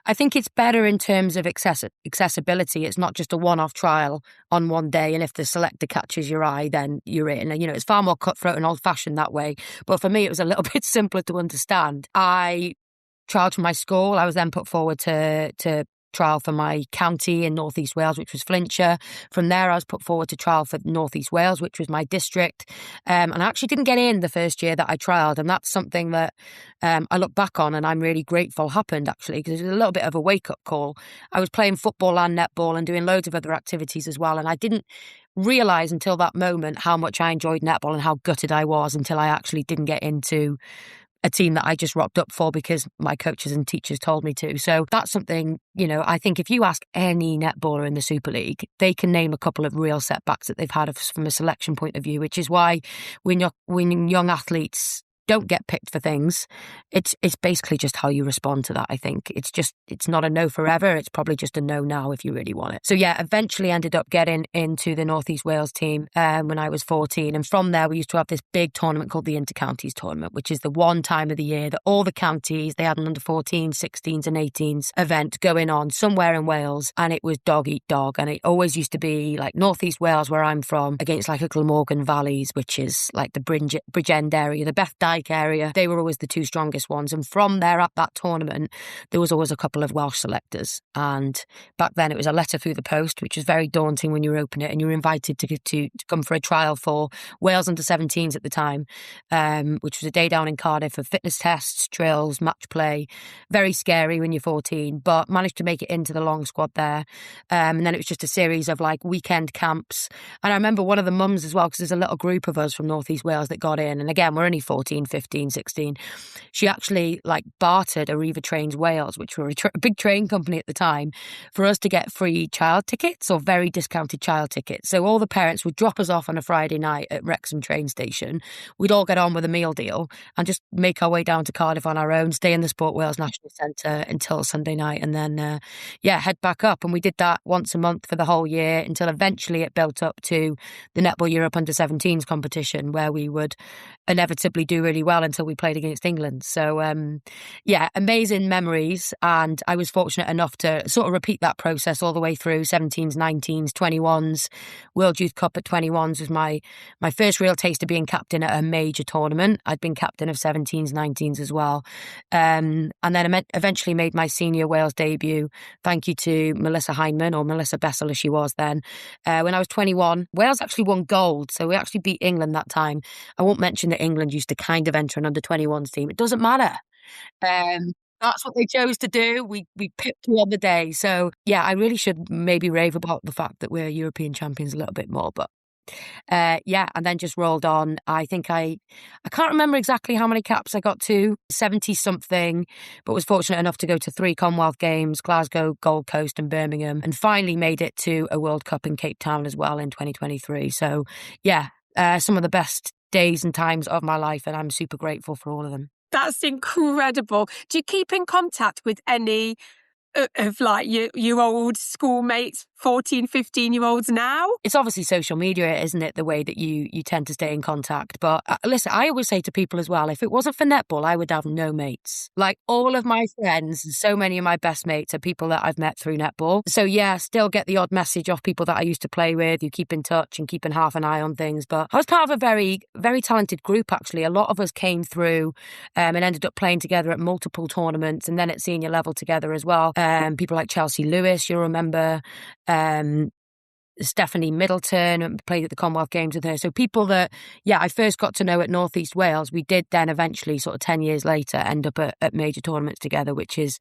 I think it's better in terms of accessibility. It's not just a one-off trial on one day, and if the selector catches your eye, then you're in. And, it's far more cutthroat and old-fashioned that way. But for me, it was a little bit simpler to understand. I trialled for my school. I was then put forward to trial for my county in North East Wales, which was Flintshire. From there, I was put forward to trial for North East Wales, which was my district. And I actually didn't get in the first year that I trialled. And that's something that I look back on and I'm really grateful happened, actually, because it was a little bit of a wake-up call. I was playing football and netball and doing loads of other activities as well. And I didn't realise until that moment how much I enjoyed netball and how gutted I was until I actually didn't get into a team that I just rocked up for because my coaches and teachers told me to. So that's something, I think if you ask any netballer in the Super League, they can name a couple of real setbacks that they've had from a selection point of view, which is why when young athletes don't get picked for things, it's basically just how you respond to that. I think it's not a no forever. It's probably just a no now if you really want it. So yeah, eventually ended up getting into the North East Wales team when I was 14. And from there, we used to have this big tournament called the Inter-Counties Tournament, which is the one time of the year that all the counties, they had an under 14s, 16s and 18s event going on somewhere in Wales. And it was dog eat dog. And it always used to be like North East Wales, where I'm from, against like a Glamorgan Valleys, which is like the Bridgend area, the Beth Dyke area. They were always the two strongest ones. And from there at that tournament, there was always a couple of Welsh selectors. And back then it was a letter through the post, which was very daunting when you open it, and you were invited to come for a trial for Wales under-17s at the time, which was a day down in Cardiff of fitness tests, drills, match play. Very scary when you're 14, but managed to make it into the long squad there. And then it was just a series of like weekend camps. And I remember one of the mums as well, because there's a little group of us from North East Wales that got in. And again, we're only 14, 15, 16. She actually like bartered Arriva Trains Wales, which were a big train company at the time, for us to get free child tickets or very discounted child tickets. So all the parents would drop us off on a Friday night at Wrexham train station. We'd all get on with a meal deal and just make our way down to Cardiff on our own, stay in the Sport Wales National Centre until Sunday night, and then head back up. And we did that once a month for the whole year until eventually it built up to the Netball Europe Under-17s competition, where we would inevitably do really well until we played against England. So amazing memories. And I was fortunate enough to sort of repeat that process all the way through 17s, 19s, 21s. World Youth Cup at 21s was my first real taste of being captain at a major tournament. I'd been captain of 17s, 19s as well. And then eventually made my senior Wales debut. Thank you to Melissa Heineman, or Melissa Bessel as she was then. When I was 21, Wales actually won gold. So we actually beat England that time. I won't mention that England used to kind of enter an under-21s team. It doesn't matter. That's what they chose to do. We picked you on the day. So yeah, I really should maybe rave about the fact that we're European champions a little bit more, but and then just rolled on. I think I can't remember exactly how many caps I got to, 70 something, but was fortunate enough to go to 3 Commonwealth Games, Glasgow, Gold Coast and Birmingham, and finally made it to a World Cup in Cape Town as well in 2023. So some of the best days and times of my life, and I'm super grateful for all of them. That's incredible. Do you keep in contact with any of like your old schoolmates, 14, 15-year-olds now? It's obviously social media, isn't it? The way that you tend to stay in contact. But listen, I always say to people as well, if it wasn't for netball, I would have no mates. Like all of my friends, so many of my best mates are people that I've met through netball. So yeah, still get the odd message off people that I used to play with, you keep in touch and keeping half an eye on things. But I was part of a very, very talented group, actually. A lot of us came through and ended up playing together at multiple tournaments and then at senior level together as well. People like Chelsea Lewis, you'll remember, Stephanie Middleton, played at the Commonwealth Games with her. So people that, I first got to know at North East Wales. We did then eventually, sort of 10 years later, end up at major tournaments together, which was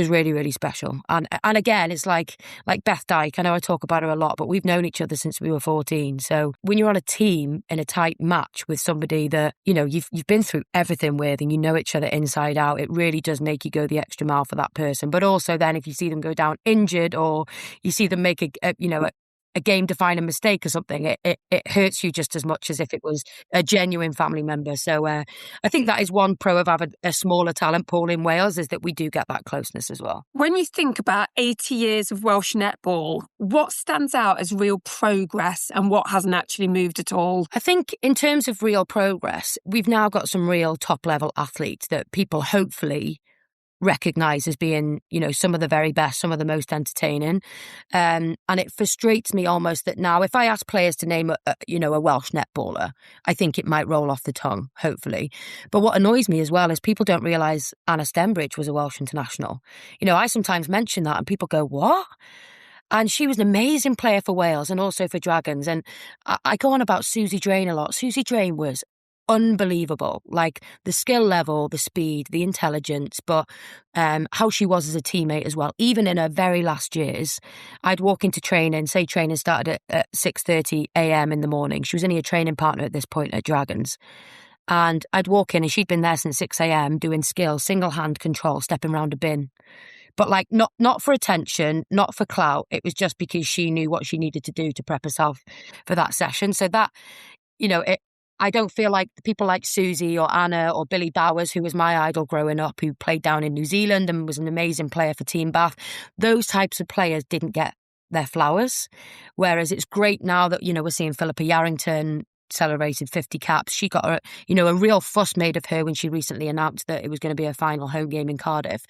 really, really special. And again, it's like Beth Dyke. I know I talk about her a lot, but we've known each other since we were 14. So when you're on a team in a tight match with somebody that, you've been through everything with and you know each other inside out, it really does make you go the extra mile for that person. But also then if you see them go down injured or you see them make a game-defining mistake or something, it hurts you just as much as if it was a genuine family member. So I think that is one pro of having a smaller talent pool in Wales, is that we do get that closeness as well. When you think about 80 years of Welsh netball, what stands out as real progress and what hasn't actually moved at all? I think in terms of real progress, we've now got some real top-level athletes that people hopefully recognise as being, some of the very best, some of the most entertaining. And it frustrates me almost that now if I ask players to name a Welsh netballer, I think it might roll off the tongue, hopefully. But what annoys me as well is people don't realise Anna Stenbridge was a Welsh international. I sometimes mention that and people go, what? And she was an amazing player for Wales and also for Dragons. And I go on about Susie Drain a lot. Susie Drain was unbelievable, like the skill level, the speed, the intelligence, but how she was as a teammate as well. Even in her very last years, I'd walk into training, say training started at 6:30 a.m. in the morning. She was only a training partner at this point at Dragons. And I'd walk in and she'd been there since 6 a.m. doing skill, single hand control, stepping around a bin. But like not for attention, not for clout. It was just because she knew what she needed to do to prep herself for that session. So that, I don't feel like people like Susie or Anna or Billy Bowers, who was my idol growing up, who played down in New Zealand and was an amazing player for Team Bath. Those types of players didn't get their flowers. Whereas it's great now that, we're seeing Philippa Yarrington celebrated 50 caps. She got a real fuss made of her when she recently announced that it was going to be her final home game in Cardiff.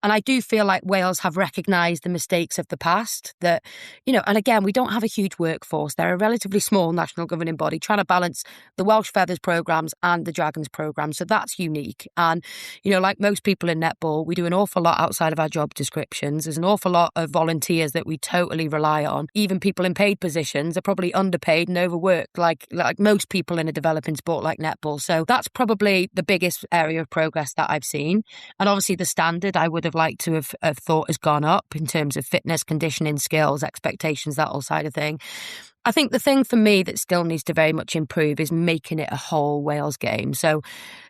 And I do feel like Wales have recognised the mistakes of the past that, and again, we don't have a huge workforce. They're a relatively small national governing body trying to balance the Welsh Feathers programmes and the Dragons programme. So that's unique. And, like most people in netball, we do an awful lot outside of our job descriptions. There's an awful lot of volunteers that we totally rely on. Even people in paid positions are probably underpaid and overworked, like most people in a developing sport like netball. So that's probably the biggest area of progress that I've seen. And obviously the standard I would have liked to have thought has gone up in terms of fitness, conditioning, skills, expectations, that whole side of thing. I think the thing for me that still needs to very much improve is making it a whole Wales game. So,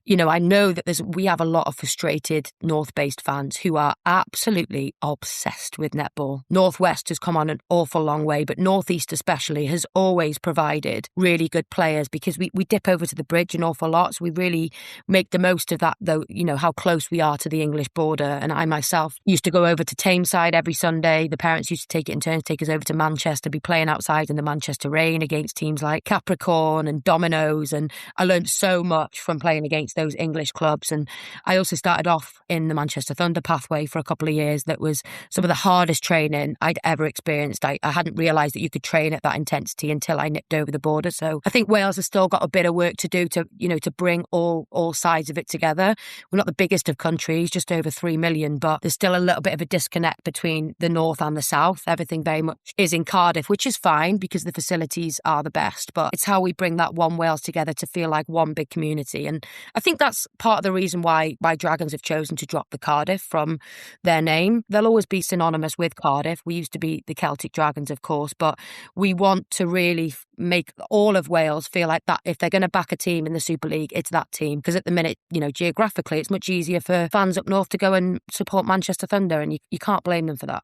I know that we have a lot of frustrated North-based fans who are absolutely obsessed with netball. North-West has come on an awful long way, but North-East especially has always provided really good players because we dip over to the bridge an awful lot. So we really make the most of that, though, how close we are to the English border. And I myself used to go over to Tameside every Sunday. The parents used to take it in turns, take us over to Manchester, be playing outside in the Manchester rain against teams like Capricorn and Dominoes. And I learned so much from playing against those English clubs. And I also started off in the Manchester Thunder pathway for a couple of years. That was some of the hardest training I'd ever experienced. I hadn't realised that you could train at that intensity until I nipped over the border. So I think Wales has still got a bit of work to do to bring all sides of it together. We're not the biggest of countries, just over 3 million, but there's still a little bit of a disconnect between the north and the south. Everything very much is in Cardiff, which is fine because the facilities are the best, but it's how we bring that one Wales together to feel like one big community. And I think that's part of the reason why Dragons have chosen to drop the Cardiff from their name. They'll always be synonymous with Cardiff. We used to be the Celtic Dragons, of course, but we want to really make all of Wales feel like that. If they're going to back a team in the Super League, it's that team. Because at the minute, geographically, it's much easier for fans up north to go and support Manchester Thunder, and you can't blame them for that.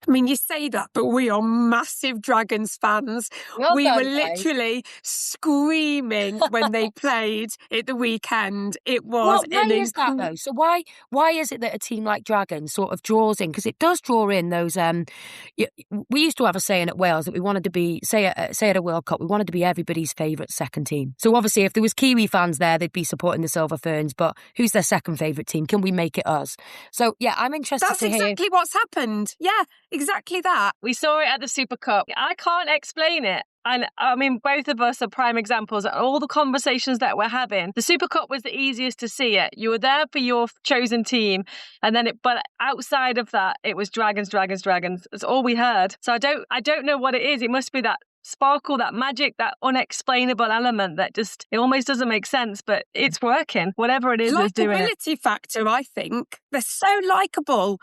I mean, you say that, but we are massive Dragons fans. We were literally screaming when they played at the weekend. It was why is that though? So why is it that a team like Dragons sort of draws in? Because it does draw in those. We used to have a saying at Wales that we wanted to be, say at a World Cup, we wanted to be everybody's favourite second team. So obviously, if there was Kiwi fans there, they'd be supporting the Silver Ferns. But who's their second favourite team? Can we make it us? So yeah, I'm interested to hear. That's exactly what's happened. Yeah. Exactly that. We saw it at the Super Cup. I can't explain it. And I mean, both of us are prime examples. All the conversations that we're having, the Super Cup was the easiest to see it. You were there for your chosen team. And then but outside of that, it was Dragons, Dragons, Dragons. That's all we heard. So I don't know what it is. It must be that sparkle, that magic, that unexplainable element that just, it almost doesn't make sense, but it's working. Whatever it is that's doing it. Likeability factor, I think. They're so likeable.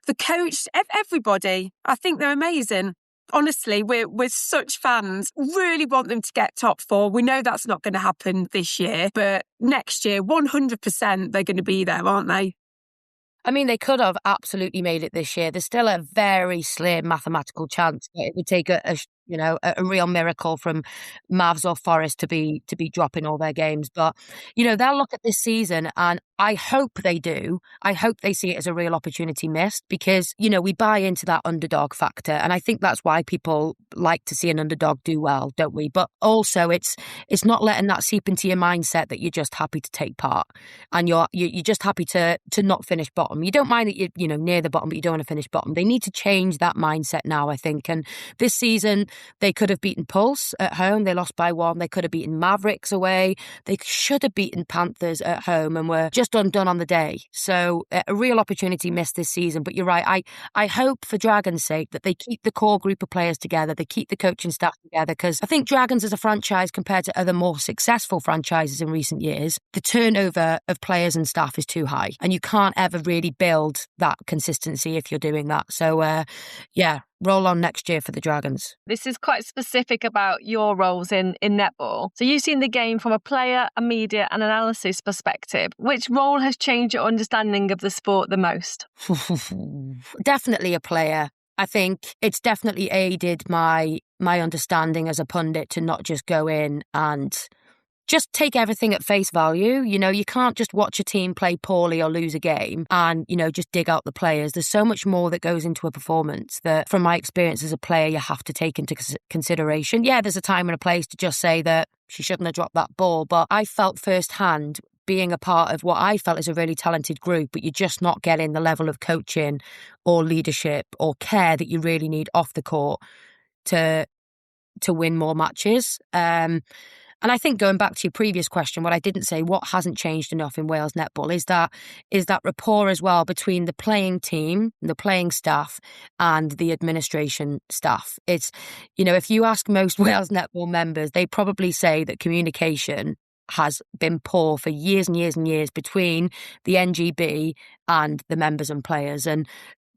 The coach, everybody, I think they're amazing. Honestly, we're such fans. Really want them to get top four. We know that's not going to happen this year, but next year, 100% they're going to be there, aren't they? I mean, they could have absolutely made it this year. There's still a very slim mathematical chance that it would take a real miracle from Mavs or Forest to be dropping all their games. But, they'll look at this season, and I hope they do. I hope they see it as a real opportunity missed because, we buy into that underdog factor. And I think that's why people like to see an underdog do well, don't we? But also it's not letting that seep into your mindset that you're just happy to take part and you're just happy to not finish bottom. You don't mind that you're near the bottom, but you don't want to finish bottom. They need to change that mindset now, I think. And this season, they could have beaten Pulse at home. They lost by 1. They could have beaten Mavericks away. They should have beaten Panthers at home and were just undone on the day. So a real opportunity missed this season. But you're right. I hope for Dragons' sake that they keep the core group of players together. They keep the coaching staff together because I think Dragons as a franchise compared to other more successful franchises in recent years, the turnover of players and staff is too high. And you can't ever really build that consistency if you're doing that. So roll on next year for the Dragons. This is quite specific about your roles in netball. So you've seen the game from a player, a media and analysis perspective. Which role has changed your understanding of the sport the most? Definitely a player. I think it's definitely aided my understanding as a pundit to not just go in and just take everything at face value. You can't just watch a team play poorly or lose a game and, just dig out the players. There's so much more that goes into a performance that, from my experience as a player, you have to take into consideration. Yeah, there's a time and a place to just say that she shouldn't have dropped that ball. But I felt firsthand being a part of what I felt is a really talented group, but you're just not getting the level of coaching or leadership or care that you really need off the court to win more matches. And I think going back to your previous question, what I didn't say, what hasn't changed enough in Wales Netball is that rapport as well between the playing team, the playing staff and the administration staff. It's, if you ask most Wales Netball members, they probably say that communication has been poor for years and years and years between the NGB and the members and players. And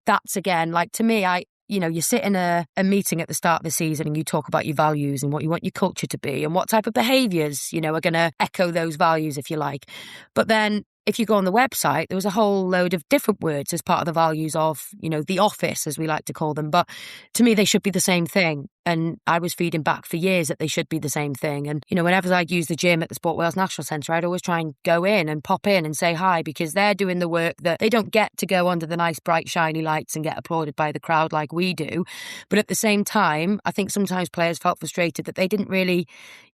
that's, again, like, to me, you sit in a meeting at the start of the season and you talk about your values and what you want your culture to be and what type of behaviours, are going to echo those values, if you like. But then if you go on the website, there was a whole load of different words as part of the values of, the office, as we like to call them. But to me, they should be the same thing. And I was feeding back for years that they should be the same thing. And, whenever I'd use the gym at the Sport Wales National Centre, I'd always try and go in and pop in and say hi, because they're doing the work that they don't get to go under the nice, bright, shiny lights and get applauded by the crowd like we do. But at the same time, I think sometimes players felt frustrated that they didn't really,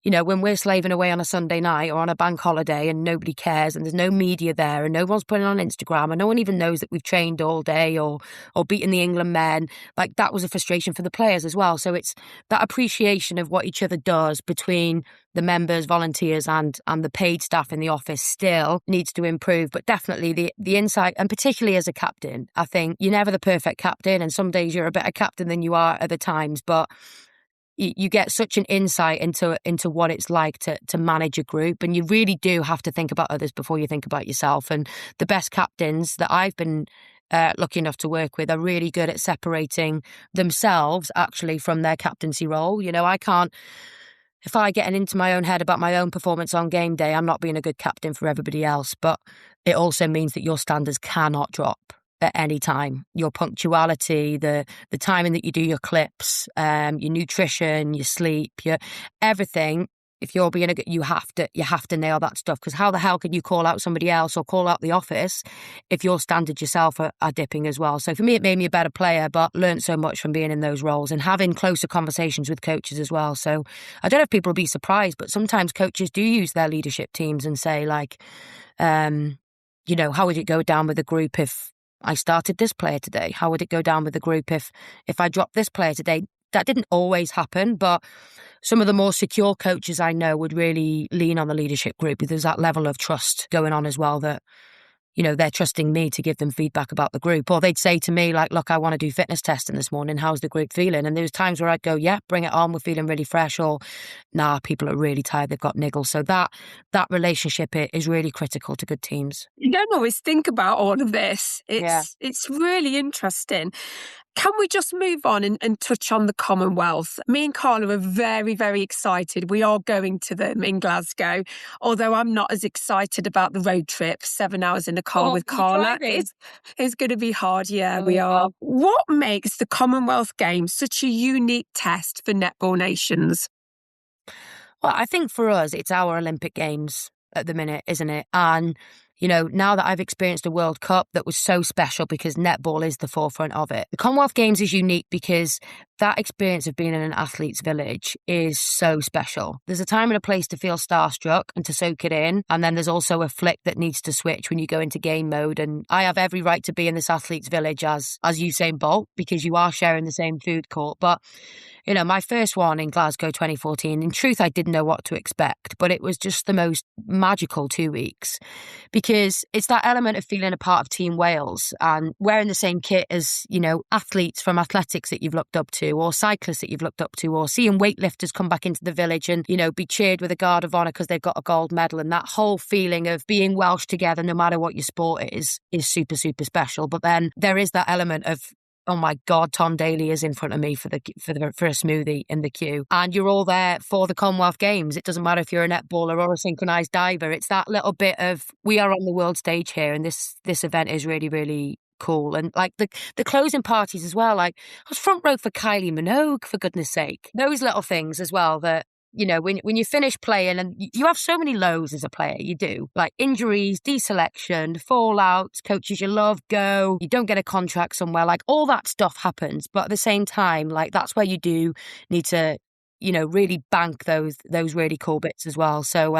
when we're slaving away on a Sunday night or on a bank holiday and nobody cares and there's no media there and no one's putting on Instagram and no one even knows that we've trained all day or beaten the England men, like, that was a frustration for the players as well. So it's that appreciation of what each other does between the members, volunteers and the paid staff in the office still needs to improve. But definitely the insight, and particularly as a captain, I think you're never the perfect captain, and some days you're a better captain than you are other times, but you get such an insight into what it's like to manage a group, and you really do have to think about others before you think about yourself. And the best captains that I've been lucky enough to work with are really good at separating themselves actually from their captaincy role. I can't, if I get into my own head about my own performance on game day, I'm not being a good captain for everybody else. But it also means that your standards cannot drop at any time. Your punctuality, the timing that you do your clips, your nutrition, your sleep, your everything. If you're being you have to nail that stuff, because how the hell can you call out somebody else or call out the office if your standards yourself are dipping as well? So for me, it made me a better player, but learned so much from being in those roles and having closer conversations with coaches as well. So I don't know if people will be surprised, but sometimes coaches do use their leadership teams and say, like, how would it go down with the group if I started this player today? How would it go down with the group if I dropped this player today? That didn't always happen, but some of the more secure coaches I know would really lean on the leadership group. There's that level of trust going on as well that, they're trusting me to give them feedback about the group. Or they'd say to me, like, look, I want to do fitness testing this morning. How's the group feeling? And there's times where I'd go, yeah, bring it on. We're feeling really fresh. Or, nah, people are really tired. They've got niggles. So that relationship is really critical to good teams. You don't always think about all of this. It's really interesting. Can we just move on and touch on the Commonwealth? Me and Carla are very, very excited. We are going to them in Glasgow, although I'm not as excited about the road trip, 7 hours in a car with Carla. It's going to be hard, we are. What makes the Commonwealth Games such a unique test for netball nations? Well, I think for us, it's our Olympic Games at the minute, isn't it? And now that I've experienced a World Cup that was so special because netball is the forefront of it, the Commonwealth Games is unique because that experience of being in an athlete's village is so special. There's a time and a place to feel starstruck and to soak it in. And then there's also a flick that needs to switch when you go into game mode. And I have every right to be in this athlete's village as Usain Bolt, because you are sharing the same food court. But my first one in Glasgow 2014, in truth, I didn't know what to expect, but it was just the most magical 2 weeks, because it's that element of feeling a part of Team Wales and wearing the same kit as, athletes from athletics that you've looked up to, or cyclists that you've looked up to, or seeing weightlifters come back into the village and, be cheered with a guard of honour because they've got a gold medal. And that whole feeling of being Welsh together, no matter what your sport is super, super special. But then there is that element of, oh my God, Tom Daly is in front of me for a smoothie in the queue. And you're all there for the Commonwealth Games. It doesn't matter if you're a netballer or a synchronised diver. It's that little bit of, we are on the world stage here, and this event is really, really cool. And like the closing parties as well, like I was front row for Kylie Minogue, for goodness sake. Those little things as well that, when you finish playing, and you have so many lows as a player, you do, like injuries, deselection, fallouts, coaches you love go, you don't get a contract somewhere, like all that stuff happens. But at the same time, like that's where you do need to really bank those really cool bits as well. So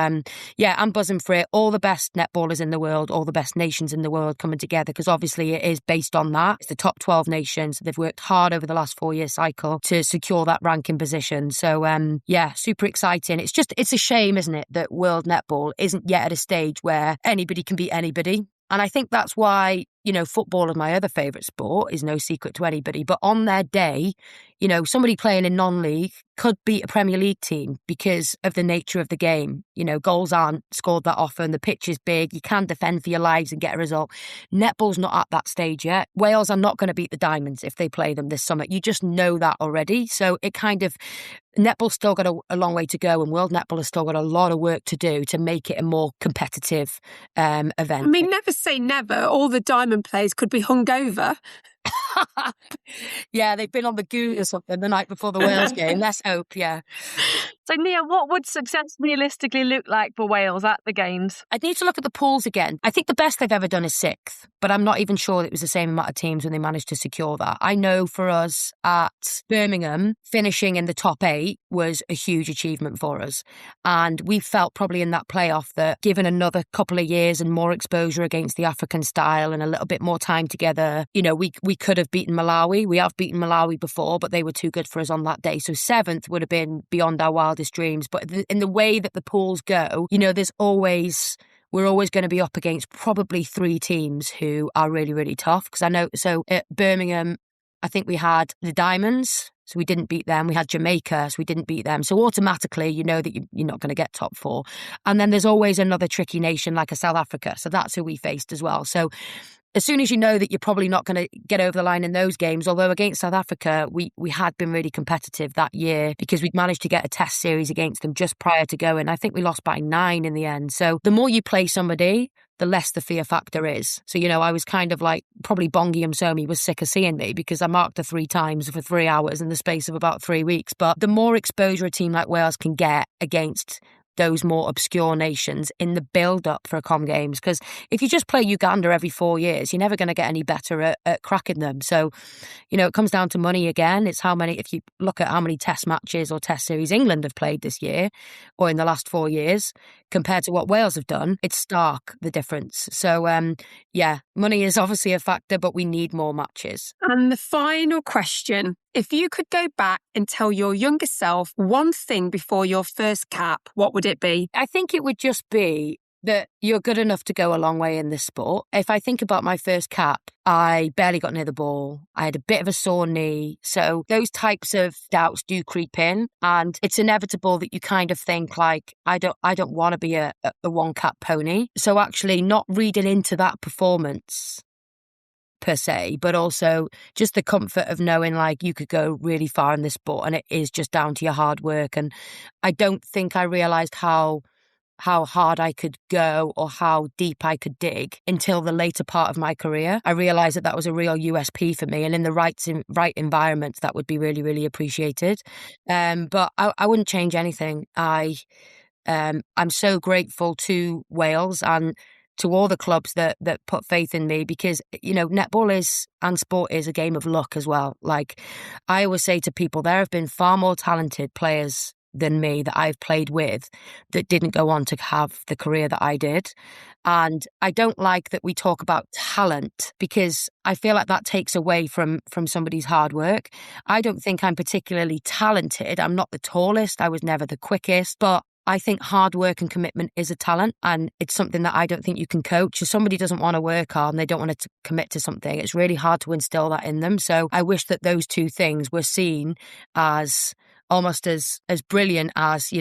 yeah, I'm buzzing for it. All the best netballers in the world, all the best nations in the world coming together, because obviously it is based on that. It's the top 12 nations. They've worked hard over the last 4-year cycle to secure that ranking position. So yeah, super exciting. It's a shame, isn't it, that World Netball isn't yet at a stage where anybody can beat anybody. And I think that's why, football is my other favourite sport, is no secret to anybody. But on their day, somebody playing in non-league could beat a Premier League team because of the nature of the game. Goals aren't scored that often. The pitch is big. You can defend for your lives and get a result. Netball's not at that stage yet. Wales are not going to beat the Diamonds if they play them this summer. You just know that already. So it netball's still got a long way to go, and World Netball has still got a lot of work to do to make it a more competitive event. I mean, never say never. All the Diamond players could be hungover. Yeah, they've been on the goo or something the night before the Wales game. Let's hope, yeah. So, Nia, what would success realistically look like for Wales at the Games? I'd need to look at the pools again. I think the best they've ever done is 6th, but I'm not even sure it was the same amount of teams when they managed to secure that. I know for us at Birmingham, finishing in the top 8 was a huge achievement for us. And we felt probably in that playoff that given another couple of years and more exposure against the African style and a little bit more time together, we could have beaten Malawi. We have beaten Malawi before, but they were too good for us on that day. So 7th would have been beyond our wildest dreams. But in the way that the pools go, we're always going to be up against probably 3 teams who are really, really tough. Because I know, so at Birmingham, I think we had the Diamonds, so we didn't beat them. We had Jamaica, so we didn't beat them. So automatically, you know that you're not going to get top 4. And then there's always another tricky nation like a South Africa. So that's who we faced as well. So as soon as you know that you're probably not going to get over the line in those games, although against South Africa, we had been really competitive that year because we'd managed to get a test series against them just prior to going. I think we lost by 9 in the end. So the more you play somebody, the less the fear factor is. So, I was kind of like, probably Bongi Msomi was sick of seeing me because I marked her 3 times for 3 hours in the space of about 3 weeks. But the more exposure a team like Wales can get against those more obscure nations in the build-up for a Com Games, because if you just play Uganda every 4 years, you're never going to get any better at cracking them. So, it comes down to money again. It's if you look at how many test matches or test series England have played this year or in the last 4 years compared to what Wales have done, it's stark, the difference. So, yeah, money is obviously a factor, but we need more matches. And the final question, if you could go back and tell your younger self one thing before your first cap, what would it be? I think it would just be that you're good enough to go a long way in this sport. If I think about my first cap, I barely got near the ball. I had a bit of a sore knee. So those types of doubts do creep in, and it's inevitable that you kind of think like, I don't want to be a one cap pony. So actually not reading into that performance per se, but also just the comfort of knowing like you could go really far in this sport and it is just down to your hard work. And I don't think I realised how hard I could go or how deep I could dig until the later part of my career. I realised that was a real USP for me, and in the right environments that would be really, really appreciated. But I wouldn't change anything. I'm so grateful to Wales and to all the clubs that put faith in me, because, netball and sport is a game of luck as well. Like I always say to people, there have been far more talented players than me that I've played with that didn't go on to have the career that I did. And I don't like that we talk about talent, because I feel like that takes away from somebody's hard work. I don't think I'm particularly talented. I'm not the tallest. I was never the quickest, but I think hard work and commitment is a talent, and it's something that I don't think you can coach. If somebody doesn't want to work hard and they don't want to commit to something, it's really hard to instill that in them. So I wish that those two things were seen as almost as brilliant as,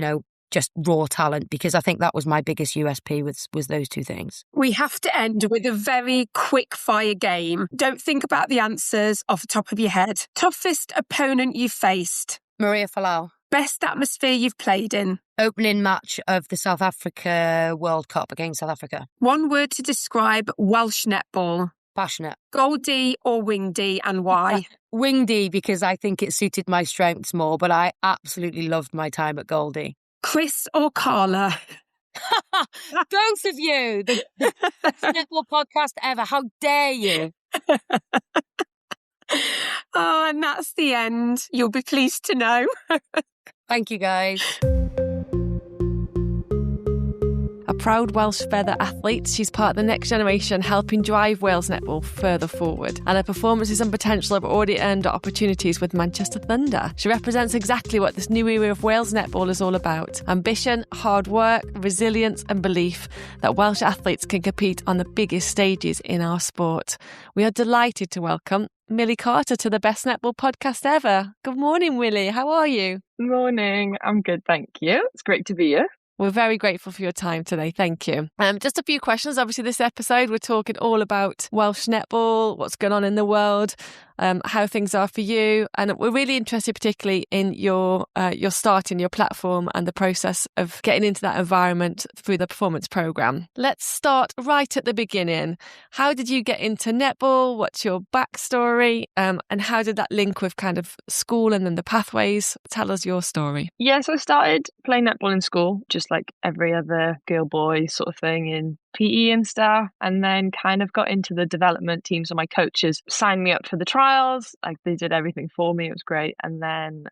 just raw talent, because I think that was my biggest USP was those two things. We have to end with a very quick fire game. Don't think about the answers off the top of your head. Toughest opponent you've faced? Maria Falau. Best atmosphere you've played in? Opening match of the South Africa World Cup against South Africa. One word to describe Welsh netball? Passionate. Goldie or Wingdie, and why? Wingdie, because I think it suited my strengths more, but I absolutely loved my time at Goldie. Chris or Carla? Both of you. The best netball podcast ever. How dare you? Oh, and that's the end. You'll be pleased to know. Thank you, guys. A proud Welsh feather athlete, she's part of the next generation helping drive Wales Netball further forward. And her performances and potential have already earned her opportunities with Manchester Thunder. She represents exactly what this new era of Wales Netball is all about. Ambition, hard work, resilience and belief that Welsh athletes can compete on the biggest stages in our sport. We are delighted to welcome Millie Carter to the Best Netball podcast ever. Good morning, Millie. How are you? Morning. I'm good, thank you. It's great to be here. We're very grateful for your time today. Thank you. Just a few questions. Obviously, this episode, we're talking all about Welsh netball, what's going on in the world, how things are for you. And we're really interested particularly in your start in your platform and the process of getting into that environment through the performance programme. Let's start right at the beginning. How did you get into netball? What's your backstory? And how did that link with kind of school and then the pathways? Tell us your story. Yeah, so I started playing netball in school, just like every other girl boy sort of thing in PE and stuff, and then kind of got into the development team. So my coaches signed me up for the trials. Like they did everything for me. It was great. And then,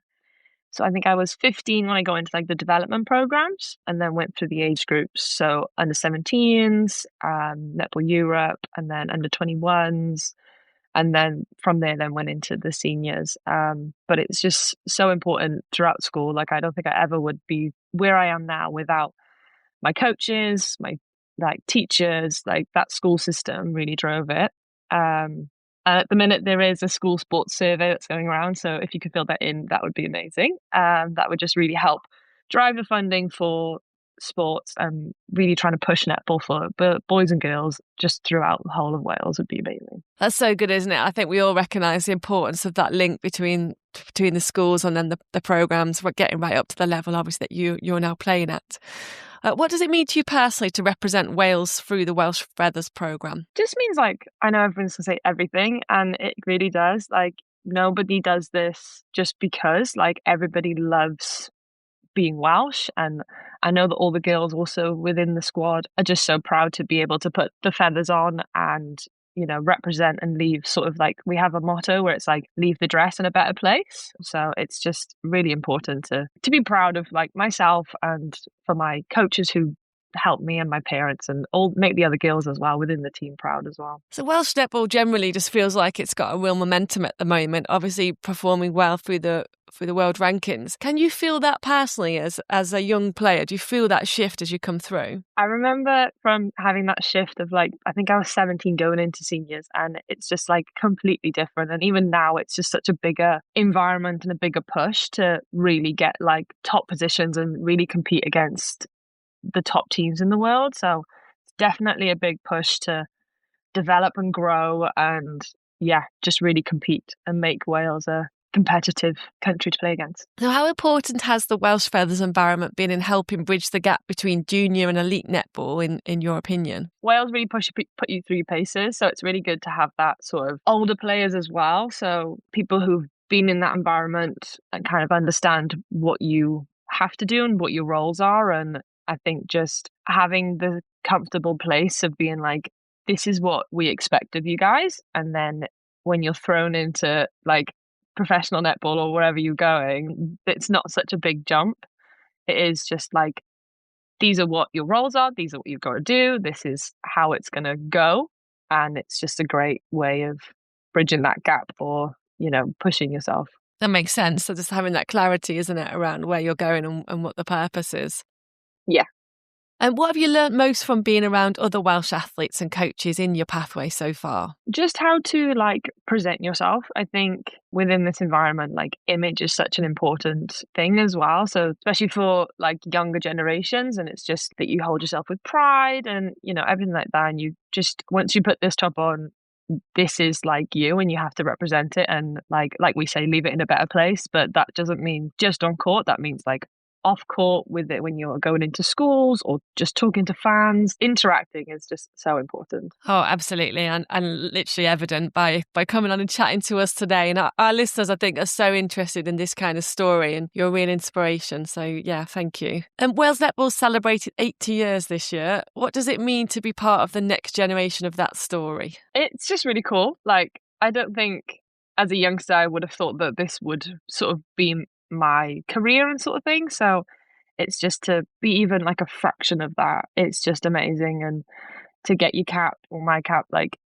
so I think I was 15 when I got into like the development programs and then went through the age groups. So under 17s, Netball Europe, and then under 21s. And then from there, then went into the seniors. But it's just so important throughout school. Like I don't think I ever would be where I am now without my coaches, my like teachers, like that school system really drove it. And at the minute there is a school sports survey that's going around. So if you could fill that in, that would be amazing. That would just really help drive the funding for sports and really trying to push netball for boys and girls just throughout the whole of Wales would be amazing. That's so good, isn't it? I think we all recognise the importance of that link between the schools and then the programmes, getting right up to the level obviously that you're now playing at. What does it mean to you personally to represent Wales through the Welsh Feathers programme? Just means like, I know everyone's going to say everything, and it really does. Like nobody does this just because, like everybody loves being Welsh, and I know that all the girls also within the squad are just so proud to be able to put the feathers on and, you know, represent and leave sort of like, we have a motto where it's like leave the dress in a better place. So it's just really important to be proud of like myself and for my coaches who help me and my parents and all make the other girls as well within the team proud as well. So Welsh netball generally just feels like it's got a real momentum at the moment, obviously performing well through the world rankings. Can you feel that personally as a young player? Do you feel that shift as you come through? I remember from having that shift of like, I think I was 17 going into seniors, and it's just like completely different. And even now it's just such a bigger environment and a bigger push to really get like top positions and really compete against the top teams in the world. So it's definitely a big push to develop and grow and just really compete and make Wales a competitive country to play against. So how important has the Welsh Feathers environment been in helping bridge the gap between junior and elite netball in your opinion? Wales really put you through your paces, so it's really good to have that sort of older players as well, so people who've been in that environment and kind of understand what you have to do and what your roles are. And I think just having the comfortable place of being like, this is what we expect of you guys. And then when you're thrown into like professional netball or wherever you're going, it's not such a big jump. It is just like, these are what your roles are. These are what you've got to do. This is how it's going to go. And it's just a great way of bridging that gap or, you know, pushing yourself. That makes sense. So just having that clarity, isn't it, around where you're going and what the purpose is. Yeah. And what have you learnt most from being around other Welsh athletes and coaches in your pathway so far? Just how to like present yourself. I think within this environment, like image is such an important thing as well. So especially for like younger generations, and it's just that you hold yourself with pride and, you know, everything like that. And you just, once you put this top on, this is like you and you have to represent it. And like we say, leave it in a better place. But that doesn't mean just on court. That means like off court with it when you're going into schools or just talking to fans. Interacting is just so important. Oh, absolutely. And literally evident by coming on and chatting to us today. And our listeners, I think, are so interested in this kind of story and you're a real inspiration. So yeah, thank you. And Wales Netball celebrated 80 years this year. What does it mean to be part of the next generation of that story? It's just really cool. Like, I don't think as a youngster I would have thought that this would sort of be my career and sort of thing. So it's just to be even like a fraction of that. It's just amazing. And to get your cap or my cap, like,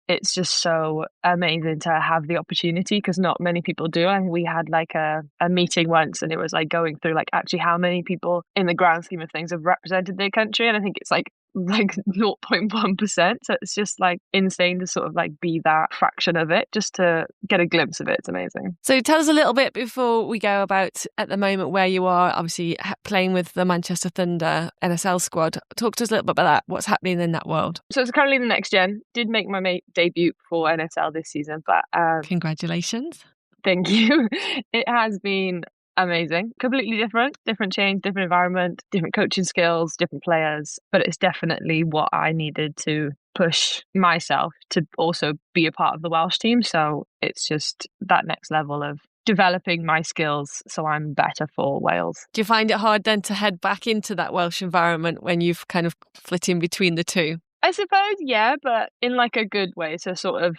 it's just so amazing to have the opportunity, because not many people do. And we had like a meeting once, and it was like going through like actually how many people in the grand scheme of things have represented their country. And I think it's like 0.1%. So it's just like insane to sort of like be that fraction of it, just to get a glimpse of it. It's amazing. So tell us a little bit before we go about at the moment where you are, obviously playing with the Manchester Thunder NSL squad. Talk to us a little bit about that. What's happening in that world? So it's currently the next gen. Did make my debut for NSL this season, but congratulations. Thank you. It has been amazing. Completely different change, different environment, different coaching skills, different players. But it's definitely what I needed to push myself to also be a part of the Welsh team. So it's just that next level of developing my skills so I'm better for Wales. Do you find it hard then to head back into that Welsh environment when you've kind of flit in between the two? I suppose, yeah, but in like a good way. So sort of,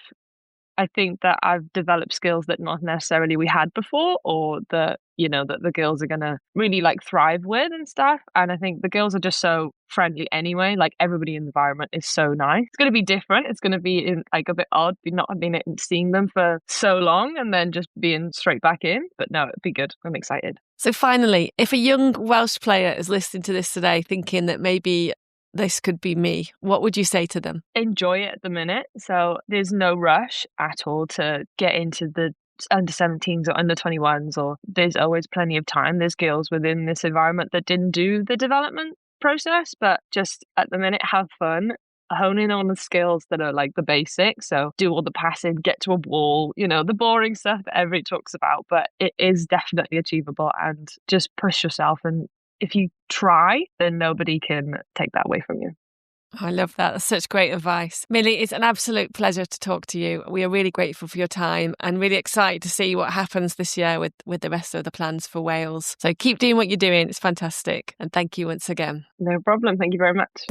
I think that I've developed skills that not necessarily we had before, or that, you know, that the girls are going to really like thrive with and stuff. And I think the girls are just so friendly anyway. Like everybody in the environment is so nice. It's going to be different. It's going to be in like a bit odd not being seeing them for so long and then just being straight back in. But no, it'd be good. I'm excited. So finally, if a young Welsh player is listening to this today thinking that maybe this could be me, what would you say to them? Enjoy it at the minute. So there's no rush at all to get into the under 17s or under 21s, or there's always plenty of time. There's girls within this environment that didn't do the development process, but just at the minute have fun, hone in on the skills that are like the basics. So do all the passing, get to a wall, you know, the boring stuff that everybody talks about, but it is definitely achievable. And just push yourself, and if you try, then nobody can take that away from you. I love that. That's such great advice. Millie, it's an absolute pleasure to talk to you. We are really grateful for your time and really excited to see what happens this year with the rest of the plans for Wales. So keep doing what you're doing. It's fantastic. And thank you once again. No problem. Thank you very much.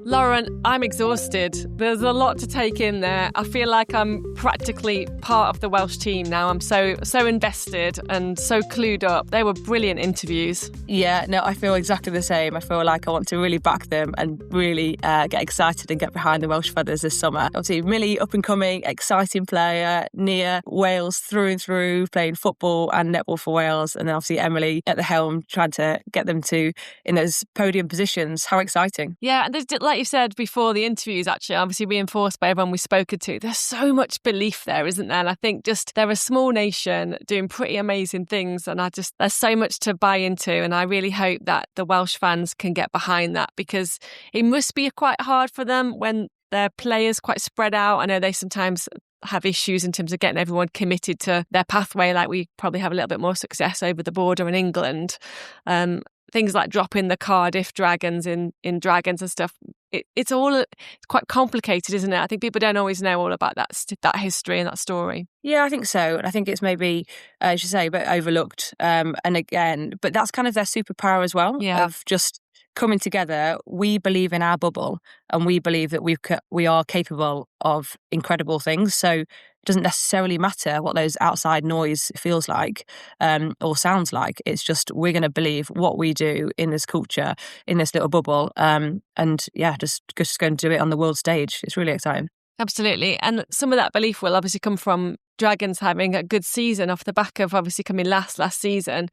Lauren, I'm exhausted. There's a lot to take in there. I feel like I'm practically part of the Welsh team now. I'm so invested and so clued up. They were brilliant interviews. Yeah, no, I feel exactly the same. I feel like I want to really back them and really get excited and get behind the Welsh Feathers this summer. Obviously, Millie, up and coming, exciting player, near Wales through and through, playing football and netball for Wales. And then obviously Emily at the helm, trying to get them to in those podium positions. How exciting. Yeah, and there's, like you said before the interviews, actually, obviously reinforced by everyone we've spoken to, there's so much belief there, isn't there? And I think just they're a small nation doing pretty amazing things, and there's so much to buy into, and I really hope that the Welsh fans can get behind that, because it must be quite hard for them when their players quite spread out. I know they sometimes have issues in terms of getting everyone committed to their pathway, like we probably have a little bit more success over the border in England. Things like dropping the Cardiff Dragons in Dragons and stuff. It's quite complicated, isn't it? I think people don't always know all about that history and that story. Yeah, I think so. And I think it's maybe, as you say, a bit overlooked. But that's kind of their superpower as well, of just coming together. We believe in our bubble, and we believe that we are capable of incredible things. So it doesn't necessarily matter what those outside noise feels like or sounds like. It's just we're going to believe what we do in this culture, in this little bubble, just going to do it on the world stage. It's really exciting. Absolutely. And some of that belief will obviously come from Dragons having a good season off the back of obviously coming last season.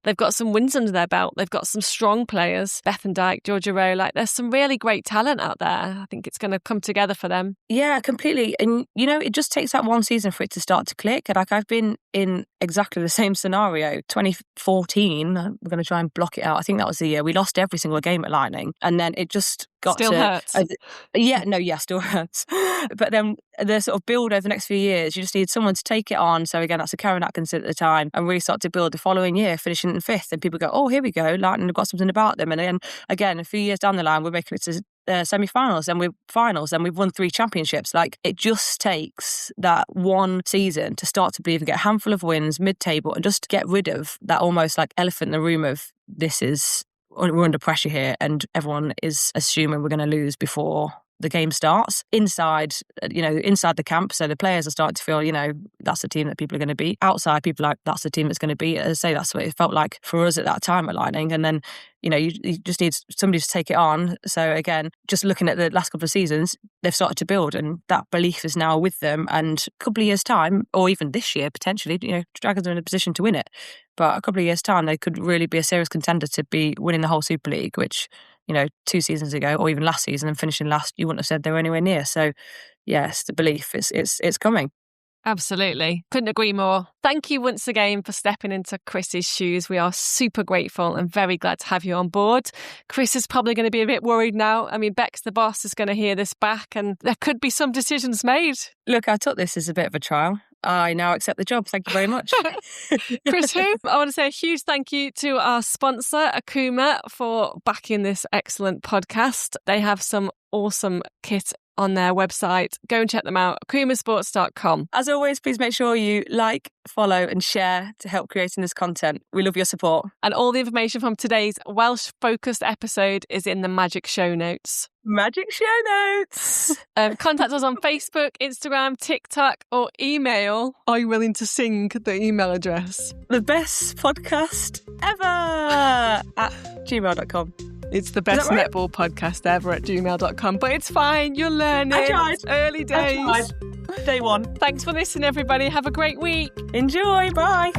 They've got some wins under their belt. They've got some strong players, Bethan Dyke, Georgia Rowe. Like, there's some really great talent out there. I think it's going to come together for them. Yeah, completely. And, you know, it just takes that one season for it to start to click. And like, I've been in exactly the same scenario. 2014, I'm going to try and block it out. I think that was the year we lost every single game at Lightning. And then it just got still hurts. Still hurts. But then the sort of build over the next few years, you just need someone to take it on. So again, that's a Karen Atkinson at the time, and really start to build the following year, finishing in 5th. And people go, oh, here we go, Lightning have got something about them. And then again, a few years down the line, we're making it to semi-finals, and we're finals, and we've won 3 championships. Like, it just takes that one season to start to believe and get a handful of wins mid-table, and just get rid of that almost like elephant in the room of we're under pressure here, and everyone is assuming we're going to lose before the game starts inside the camp. So the players are starting to feel, that's the team that people are going to beat. Outside, people are like, that's the team that's going to beat. As I say, that's what it felt like for us at that time at Lightning. And then, you just need somebody to take it on. So again, just looking at the last couple of seasons, they've started to build, and that belief is now with them. And a couple of years' time, or even this year potentially, Dragons are in a position to win it. But a couple of years' time, they could really be a serious contender to be winning the whole Super League, which, 2 seasons ago, or even last season, and finishing last, you wouldn't have said they were anywhere near. So, yes, the belief it's coming. Absolutely. Couldn't agree more. Thank you once again for stepping into Chris's shoes. We are super grateful and very glad to have you on board. Chris is probably going to be a bit worried now. I mean, Bex, the boss, is going to hear this back and there could be some decisions made. Look, I took this as a bit of a trial. I now accept the job. Thank you very much. Chris, I want to say a huge thank you to our sponsor, Akuma, for backing this excellent podcast. They have some awesome kit on their website. Go and check them out, akumasports.com. As always, please make sure you like, follow and share to help creating this content. We love your support. And all the information from today's Welsh-focused episode is in the magic show notes. Magic show notes. Contact us on Facebook, Instagram, TikTok or email. Are you willing to sing the email address? The best podcast ever at gmail.com. It's the best right? netball podcast ever at gmail.com. But it's fine, you're learning. I tried. Early days. I tried. Day one. Thanks for listening, everybody. Have a great week. Enjoy. Bye.